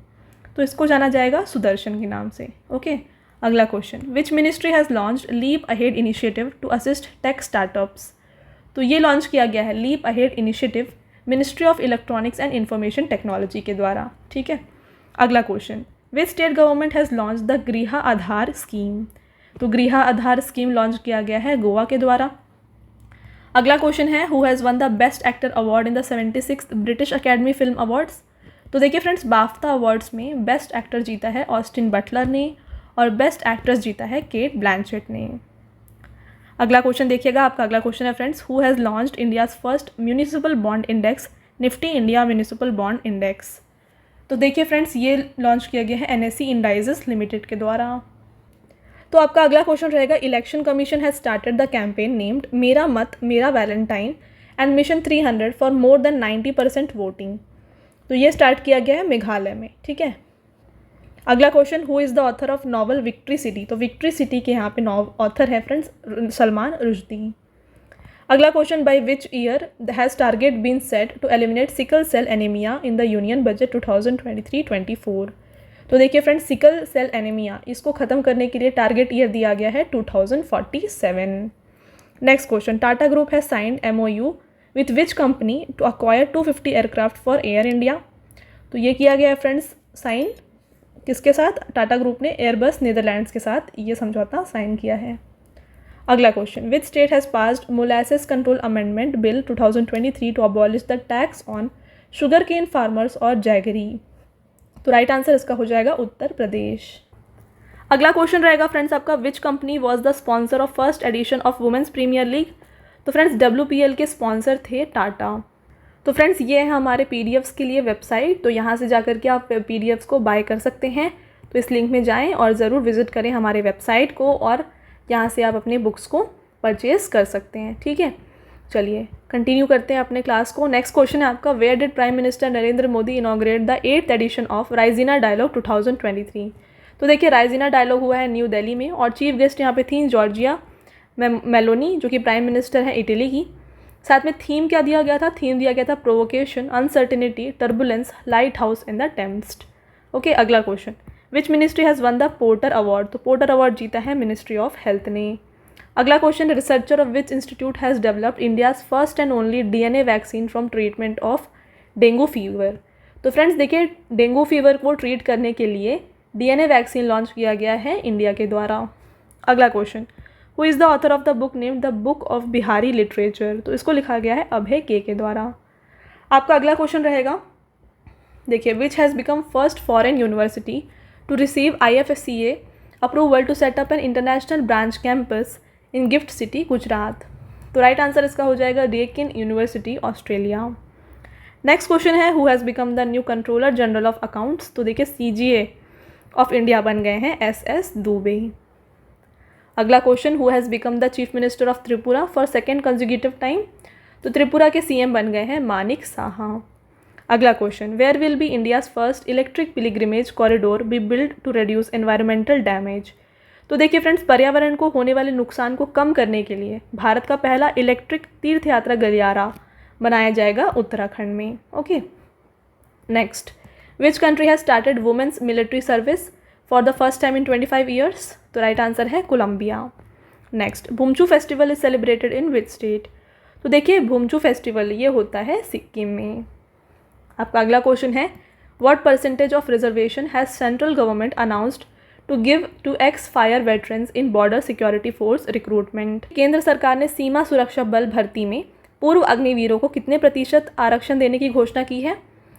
तो इसको जाना जाएगा सुदर्शन के नाम से। ओके, अगला question, which ministry has launched leap ahead initiative to assist tech startups. तो ये लॉन्च किया गया है leap ahead initiative ministry of electronics and information technology के द्वारा। ठीक है, अगला question, which state government has launch the Griha Aadhaar scheme. तो गृह आधार स्कीम लॉन्च किया गया है गोवा के द्वारा। अगला क्वेश्चन है, who has won the best actor award in the 76th British academy film awards. तो देखिए फ्रेंड्स, बाफ्ता अवार्ड्स में बेस्ट एक्टर जीता है ऑस्टिन बटलर ने और बेस्ट एक्ट्रेस जीता है केट ब्लैंचेट ने। अगला क्वेश्चन देखिएगा, आपका अगला क्वेश्चन है friends, who has launched India's first municipal bond index Nifty India municipal bond index. तो देखिए फ्रेंड्स, ये लॉन्च किया गया है NSE इंडाइजेस लिमिटेड के द्वारा। तो आपका अगला क्वेश्चन रहेगा, election commission has started the campaign named मेरा मत मेरा Valentine and mission 300 for more than 90% voting. तो ये स्टार्ट किया गया है मेघालय में। ठीक है, अगला question, who is the author of novel victory city. तो विक्ट्री सिटी के यहाँ पे ऑथर है फ्रेंड्स सलमान रुश्दी। अगला question, by which year has target been set to eliminate sickle cell anaemia in the union budget 2023-24। तो देखिए फ्रेंड्स, सिकल सेल एनीमिया इसको ख़त्म करने के लिए टारगेट ईयर दिया गया है 2047। Next question, Tata group has signed MOU with which company to acquire 250 aircraft for Air India. तो ये किया गया है फ्रेंड्स साइन किसके साथ, टाटा ग्रुप ने एयरबस नीदरलैंड्स के साथ ये समझौता साइन किया है। अगला question, which state has passed molasses control amendment bill 2023 to abolish the tax on sugar cane farmers और जैगरी। तो राइट आंसर इसका हो जाएगा उत्तर प्रदेश। अगला क्वेश्चन रहेगा फ्रेंड्स आपका, which company was the sponsor of first edition of women's premiere league. तो friends WPL के स्पॉन्सर थे टाटा। तो फ्रेंड्स, ये है हमारे PDFs के लिए वेबसाइट, तो यहाँ से जाकर के आप PDFs को बाय कर सकते हैं। तो इस लिंक में जाएं और ज़रूर विज़िट करें हमारे वेबसाइट को और यहाँ से आप अपने बुक्स को परचेज़ कर सकते हैं। ठीक है, चलिए कंटिन्यू करते हैं अपने क्लास को। नेक्स्ट क्वेश्चन है आपका, where did prime minister Narendra Modi inaugurate the 8th edition of Raisina dialogue 2023। तो देखिए, राइजिना डायलॉग हुआ है न्यू दिल्ली में और चीफ गेस्ट यहाँ पे थी जॉर्जिया मेलोनी जो कि प्राइम मिनिस्टर है इटली की। साथ में थीम क्या दिया गया था, थीम दिया गया था provocation, uncertainty, turbulence, lighthouse in the tempest. Okay, अगला question, which ministry has won the porter award. तो पोर्टर अवार्ड जीता है मिनिस्ट्री ऑफ हेल्थ ने। अगला question, researcher of which institute has developed India's first and only DNA vaccine from treatment of dengue fever. तो friends देखिए, dengue fever को treat करने के लिए DNA वैक्सीन लॉन्च किया गया है इंडिया के द्वारा। अगला question, who is the author of the book named the book of Bihari literature. तो इसको लिखा गया है अभय के द्वारा। आपका अगला क्वेश्चन रहेगा, देखिए, which has become first foreign university to receive IFSCA approval to set up an international branch campus in GIFT city Gujarat. तो राइट आंसर इसका हो जाएगा Deakin university Australia. Next question है, who has become the new controller general of accounts. तो देखिए, CGA of India बन गए हैं SS दुबे। अगला question, who has become the chief minister of Tripura for second consecutive time. तो त्रिपुरा के CM बन गए हैं मानिक साहा। अगला question, where will be India's first electric pilgrimage corridor be build to reduce environmental damage. तो देखिए फ्रेंड्स, पर्यावरण को होने वाले नुकसान को कम करने के लिए भारत का पहला इलेक्ट्रिक तीर्थ यात्रा गलियारा बनाया जाएगा उत्तराखंड में। Okay, next, which country has started women's military service for the first time in 25 years. तो राइट आंसर है Colombia. Next, Bhumchu festival is celebrated in which state. तो देखिए, भूमचू फेस्टिवल ये होता है सिक्किम में। आपका अगला क्वेश्चन है, what percentage of reservation has central government announced to give to ex fire veterans in border security force recruitment. केंद्र सरकार ने सीमा सुरक्षा बल भर्ती में पूर्व अग्निवीरों को कितने प्रतिशत आरक्षण देने की घोषणा की है।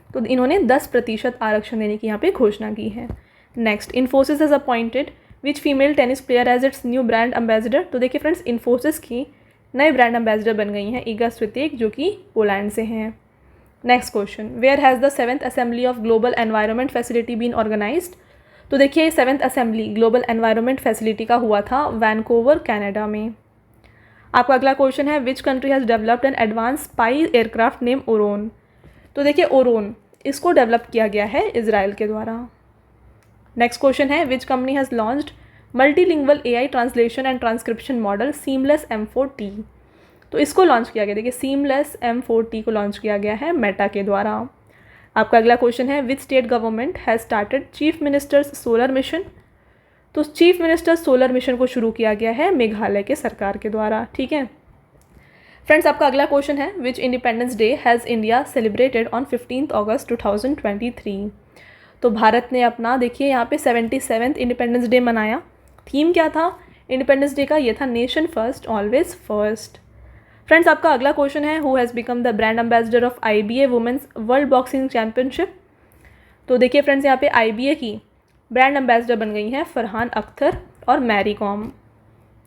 तो इन्होंने 10% आरक्षण देने की यहाँ पे घोषणा की है। Next, Infosys has appointed which female tennis player as its new brand ambassador. तो देखिए फ्रेंड्स, इन्फोसिस की नए ब्रांड एम्बेसडर बन गई हैं ईगा स्वितेक जो कि पोलैंड से हैं। Next question, where has the 7th assembly of global environment facility been organised. तो देखिए, 7th assembly global environment facility का हुआ था वैनकूवर कनाडा में। आपका अगला क्वेश्चन है, which country has developed an advance spy aircraft name Oron. तो देखिए, ओरोन इसको डेवलप किया गया है इजराइल के द्वारा। नेक्स्ट क्वेश्चन है, which company has launched multilingual AI translation and transcription model seamless M4T। तो इसको लॉन्च किया गया, देखिए सीमलेस M4T को लॉन्च किया गया है मेटा के द्वारा। आपका अगला क्वेश्चन है which state government has started chief ministers solar mission. तो चीफ मिनिस्टर्स सोलर मिशन को शुरू किया गया है मेघालय के सरकार के द्वारा, ठीक है। फ्रेंड्स, आपका अगला क्वेश्चन है which independence day has India celebrated on 15 August 2023। तो भारत ने अपना देखिए यहाँ पे 77th इंडिपेंडेंस डे मनाया। थीम क्या था इंडिपेंडेंस डे का? ये था nation first always first. Friends, आपका अगला क्वेश्चन है who has become the brand ambassador of IBA women's world boxing championship. तो देखिए फ्रेंड्स, यहाँ पे IBA की ब्रांड एम्बेसडर बन गई हैं फरहान अख्तर और मैरी कॉम।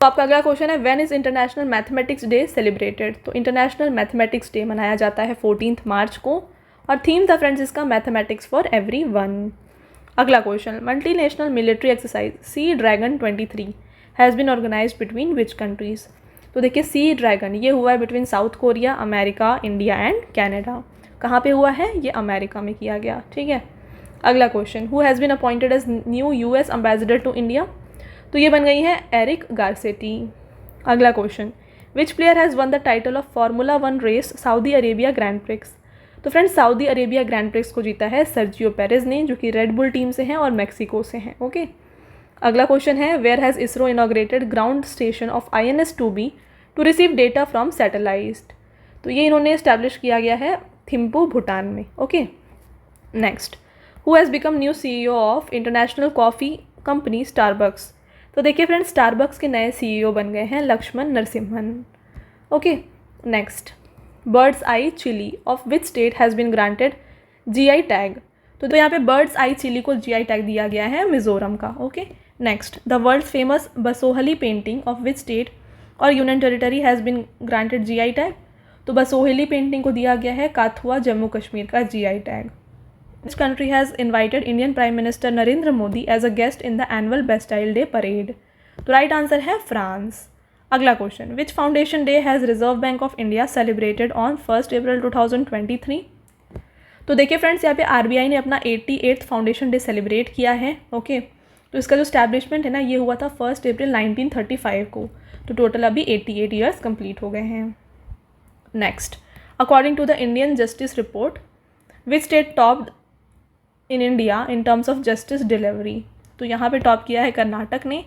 तो आपका अगला क्वेश्चन है when is international mathematics day celebrated. तो इंटरनेशनल मैथमेटिक्स डे मनाया जाता है 14 मार्च को और थीम था फ्रेंड्स इसका मैथमेटिक्स फॉर एवरीवन। अगला question multinational military exercise sea dragon 23 has been organised between which countries. तो देखिए सी ड्रैगन ये हुआ है between South Korea, America, India and Canada. कहाँ पे हुआ है? ये अमेरिका में किया गया, ठीक है। अगला question who has been appointed as new US ambassador to India. तो ये बन गई है एरिक गार्सेटी। अगला question which player has won the title of formula 1 race Saudi Arabia Grand Prix. तो friends, Saudi Arabia Grand Prix को जीता है सर्जियो पेरेज ने, जो कि रेड बुल टीम से हैं और मैक्सिको से हैं, ओके। अगला क्वेश्चन है where has ISRO inaugurated ground station of INS 2B to receive data from satellite. तो ये इन्होंने इस्टेब्लिश किया गया है थिम्पू, भूटान में, okay. Next who has become new CEO of international coffee company Starbucks. तो देखिए फ्रेंड्स, स्टारबक्स के नए CEO बन गए हैं Lakshman Narasimhan, okay. Next bird's eye chilli of which state has been granted GI tag. तो यहाँ पे बर्ड्स आई चिली को GI टैग दिया गया है मिज़ोरम का, okay. Next the world's famous Basohli painting of which state और union territory has been granted GI tag. तो बसोहली पेंटिंग को दिया गया है काथुआ, जम्मू कश्मीर का GI tag. Which country has invited Indian Prime Minister Narendra Modi as a guest in the annual Bastille Day parade? तो right answer है France. अगला question which foundation day has reserve bank of India celebrated on 1 अप्रैल 2023। तो देखिए friends, यहाँ पे RBI ने अपना 88th foundation day celebrate किया है, ओके। तो इसका जो स्टैब्लिशमेंट है ना ये हुआ था 1 अप्रैल 1935 को। तो टोटल अभी 88 ईयर्स कंप्लीट हो गए हैं। Next according to the Indian justice report which state topped in India in terms of justice delivery. तो यहाँ पे टॉप किया है कर्नाटक ने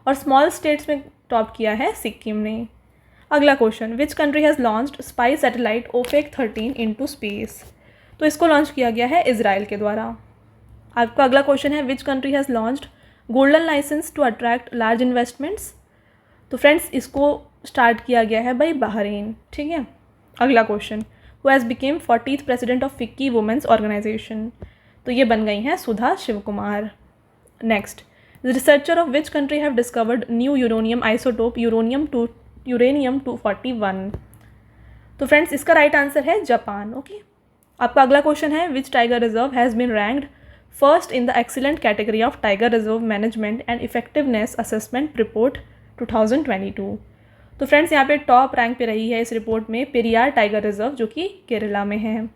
और स्मॉल स्टेट्स में टॉप किया है सिक्किम ने। अगला question which country has launched spy satellite OPEC 13 into space. तो इसको लॉन्च किया गया है इजराइल के द्वारा। आपका अगला क्वेश्चन है which country has launched golden licence to attract large investments. तो फ्रेंड्स, इसको स्टार्ट किया गया है बाई बहरीन, ठीक है। अगला question who has became 40th president of FICCI women's organisation. तो ये बन गई हैं Sudha Shivakumar. Next researcher of which country have discovered new uranium isotope uranium 241। तो फ्रेंड्स, इसका राइट आंसर है जापान, ओके। आपका अगला क्वेश्चन है which tiger reserve has been ranked first in the excellent category of tiger reserve management and effectiveness assessment report 2022। तो friends, यहाँ पे top rank पे रही है इस रिपोर्ट में पेरियार टाइगर रिजर्व, जो कि केरला में है।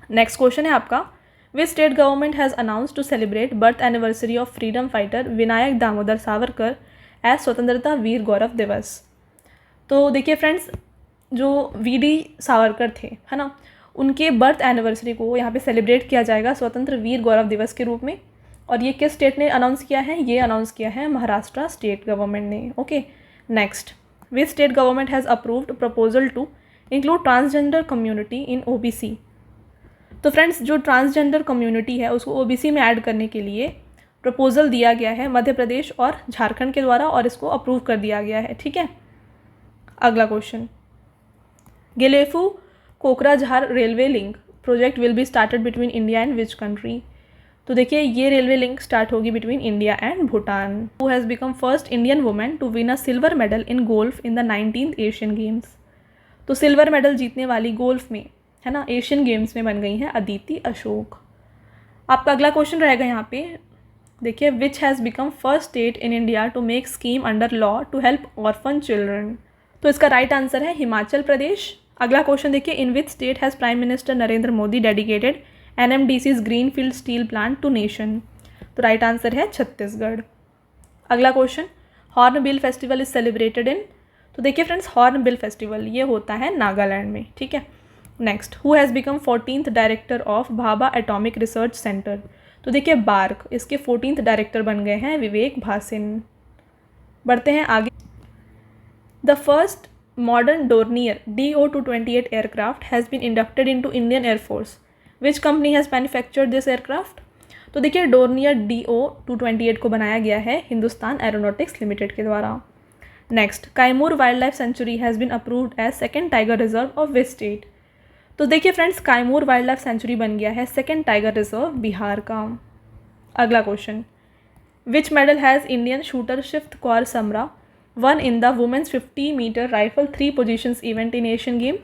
नेक्स्ट क्वेश्चन है आपका which state government has announce to celebrate birth anniversary of freedom fighter Vinayak Damodar Savarkar as Swatantrata Veer गौरव दिवस। तो देखिए फ्रेंड्स, जो VD सावरकर थे, है ना, उनके बर्थ एनिवर्सरी को यहाँ पे सेलिब्रेट किया जाएगा स्वतंत्र वीर गौरव दिवस के रूप में। और ये किस स्टेट ने अनाउंस किया है? ये अनाउंस किया है महाराष्ट्र स्टेट गवर्नमेंट ने, okay. Next which state government has approved proposal to include transgender community in OBC। तो फ्रेंड्स, जो ट्रांसजेंडर कम्युनिटी है उसको OBC में ऐड करने के लिए प्रपोजल दिया गया है मध्य प्रदेश और झारखंड के द्वारा और इसको अप्रूव कर दिया गया है, ठीक है। अगला question Gelephu Kokrajhar railway link project will be started between India and which country. तो देखिए ये रेलवे लिंक स्टार्ट होगी between India and Bhutan. Who has become first Indian women to win a silver medal in golf in the 19th Asian Games. तो silver medal जीतने वाली golf में, है ना, एशियन गेम्स में बन गई हैं अदिति अशोक। आपका अगला क्वेश्चन रहेगा यहाँ पे, देखिए which has become first state in India to make scheme under law to help orphan children. तो इसका राइट आंसर है हिमाचल प्रदेश। अगला क्वेश्चन देखिए in which state has prime minister Narendra Modi dedicated NMDC's greenfield steel plant to nation. तो right answer है छत्तीसगढ़। अगला question hornbill festival is celebrated in. तो देखिए फ्रेंड्स, हॉर्नबिल फेस्टिवल ये होता है नागालैंड में, ठीक है। Next, who has become 14th director of Bhabha atomic research centre. तो देखिए बार्क, इसके 14th डायरेक्टर बन गए हैं विवेक भासिन। बढ़ते हैं आगे। The first modern Dornier DO-228 aircraft has been inducted into Indian air force. Which company has manufactured this aircraft. तो देखिए डोर्नियर DO-228 को बनाया गया है हिंदुस्तान एरोनॉटिक्स लिमिटेड के द्वारा। Next, Kaimur wild life sanctuary has been approved as second tiger reserve of which state. तो देखिए friends, Kaimur wild life sanctuary बन गया है सेकेंड टाइगर रिजर्व बिहार का। अगला question, which medal has Indian shooter Sift Kaur Samra won in the women's 50 metre rifle 3 positions event in Asian game.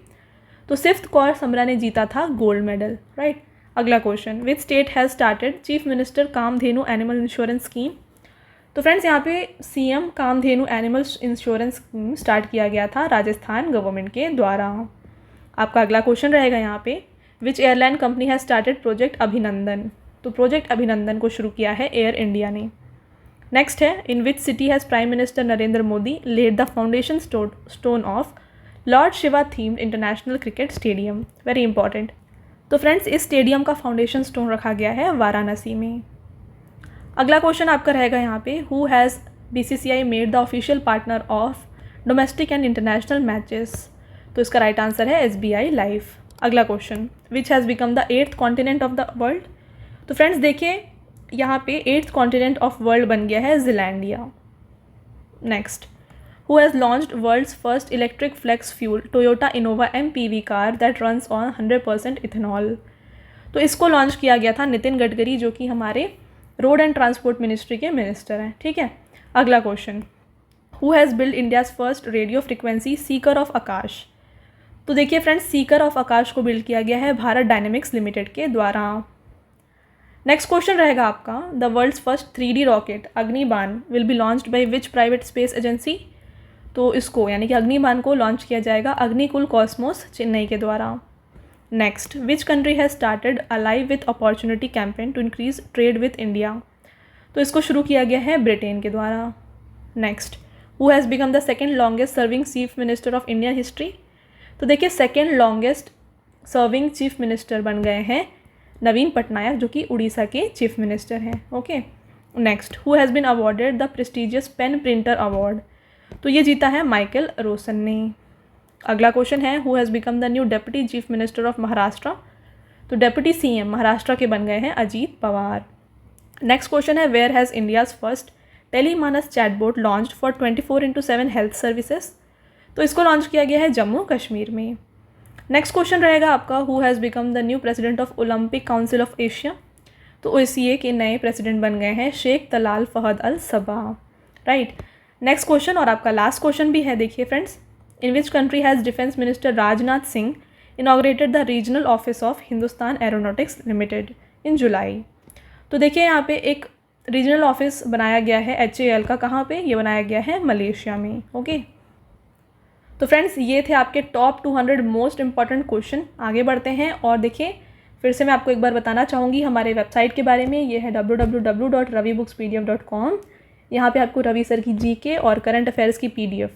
तो सिफ्त कौर समरा ने जीता था गोल्ड मेडल, राइट। अगला question, which state has started chief minister Kamdhenu animal insurance scheme. तो friends यहाँ पे CM Kamdhenu animal insurance scheme start किया गया था राजस्थान गवर्नमेंट के द्वारा। आपका अगला क्वेश्चन रहेगा यहाँ पे, which airline company has started project Abhinandan. तो प्रोजेक्ट अभिनंदन को शुरू किया है एयर इंडिया ने। नेक्स्ट है, in which city has prime minister Narendra Modi laid the foundation stone of Lord Shiva themed international cricket stadium. Very important. तो फ्रेंड्स, इस स्टेडियम का फाउंडेशन स्टोन रखा गया है वाराणसी में। अगला क्वेश्चन आपका रहेगा यहाँ पे, who has BCCI made the official partner of domestic and international matches. तो इसका राइट आंसर है SBI लाइफ। अगला question, which has become the 8th continent of the world. तो फ्रेंड्स देखिए यहाँ पे 8th कॉन्टिनेंट ऑफ वर्ल्ड बन गया है Zealandia. Next, who has launched world's first electric flex fuel Toyota Innova MPV car that runs on 100% ethanol. तो इसको launch किया गया था नितिन गडकरी, जो कि हमारे रोड एंड ट्रांसपोर्ट मिनिस्ट्री के मिनिस्टर हैं, ठीक है। अगला question, who has build India's first radio frequency seeker of Akash. तो देखिए फ्रेंड्स, सीकर ऑफ आकाश को बिल्ड किया गया है भारत डायनेमिक्स लिमिटेड के द्वारा। नेक्स्ट क्वेश्चन रहेगा आपका, the world's first 3D rocket Agnibaan will be launched by which private space agency. तो इसको यानी कि अग्निबाण को लॉन्च किया जाएगा अग्निकुल कॉस्मोस चेन्नई के द्वारा। Next, which country has started alive with opportunity campaign to increase trade with India. तो इसको शुरू किया गया है ब्रिटेन के द्वारा। Next, who has become the second longest serving chief minister of Indian history. तो देखिए second longest serving chief minister बन गए हैं नवीन पटनायक, जो कि उड़ीसा के चीफ मिनिस्टर हैं, okay. Next, who has been awarded the prestigious pen printer award. तो ये जीता है माइकल रोसन ने। अगला क्वेश्चन है, who has become the new deputy chief minister of Maharashtra. तो डेप्यूटी CM महाराष्ट्र के बन गए हैं अजीत पवार। नेक्स्ट क्वेश्चन है, where has India's first TeleManas chatbot launched for 24/7 health services. तो इसको लॉन्च किया गया है जम्मू कश्मीर में। नेक्स्ट क्वेश्चन रहेगा आपका, who has become the new president of Olympic Council of Asia. तो OCA के नए प्रेसिडेंट बन गए हैं Sheikh Talal Fahad al Sabah, right. Next question और आपका लास्ट क्वेश्चन भी है, देखिए friends, in which country has defence minister Rajnath Singh inaugurated the regional office of Hindustan Aeronautics Limited in July. तो देखिए यहाँ पे एक रीजनल ऑफिस बनाया गया है HAL का, कहाँ पे ये बनाया गया है मलेशिया में, ओके। तो फ्रेंड्स ये थे आपके टॉप 200 मोस्ट इंपॉर्टेंट क्वेश्चन। आगे बढ़ते हैं और देखिए फिर से मैं आपको एक बार बताना चाहूँगी हमारे वेबसाइट के बारे में। ये है www.ravibookspdf.com। यहाँ पे आपको रवि सर की GK और करंट अफेयर्स की PDF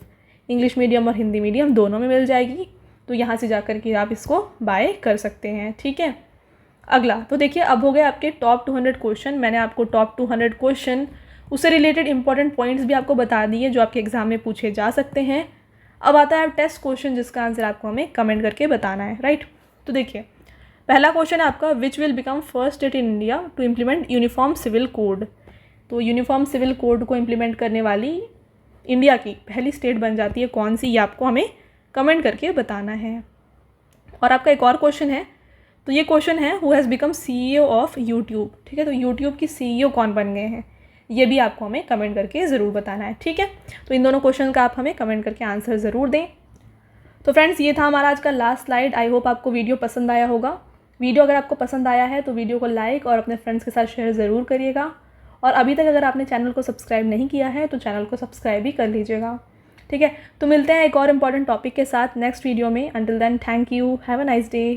इंग्लिश मीडियम और हिंदी मीडियम दोनों में मिल जाएगी। तो यहाँ से जाकर के आप इसको बाय कर सकते हैं, ठीक है। अगला तो देखिए अब हो गए आपके टॉप 200 क्वेश्चन। मैंने आपको टॉप 200 क्वेश्चन उससे रिलेटेड इंपॉर्टेंट पॉइंट्स भी आपको बता दिए जो आपके एग्जाम में पूछे जा सकते हैं। अब आता है टेस्ट क्वेश्चन जिसका आंसर आपको हमें कमेंट करके बताना है, राइट। तो देखिए पहला क्वेश्चन है आपका, which will become first state in India to implement uniform civil code. तो यूनिफॉर्म सिविल कोड को इम्प्लीमेंट करने वाली इंडिया की पहली स्टेट बन जाती है कौन सी, ये आपको हमें कमेंट करके बताना है। और आपका एक और क्वेश्चन है, तो ये क्वेश्चन है, who has become CEO of YouTube. ठीक है, तो यूट्यूब की CEO कौन बन गए हैं, ये भी आपको हमें कमेंट करके ज़रूर बताना है, ठीक है। तो इन दोनों क्वेश्चन का आप हमें कमेंट करके आंसर ज़रूर दें। तो फ्रेंड्स ये था हमारा आज का लास्ट स्लाइड। आई होप आपको वीडियो पसंद आया होगा। वीडियो अगर आपको पसंद आया है तो वीडियो को लाइक और अपने फ्रेंड्स के साथ शेयर ज़रूर करिएगा। और अभी तक अगर आपने चैनल को सब्सक्राइब नहीं किया है तो चैनल को सब्सक्राइब भी कर लीजिएगा, ठीक है। तो मिलते हैं एक और इम्पॉर्टेंट टॉपिक के साथ नेक्स्ट वीडियो में। Until then thank you, have a nice day.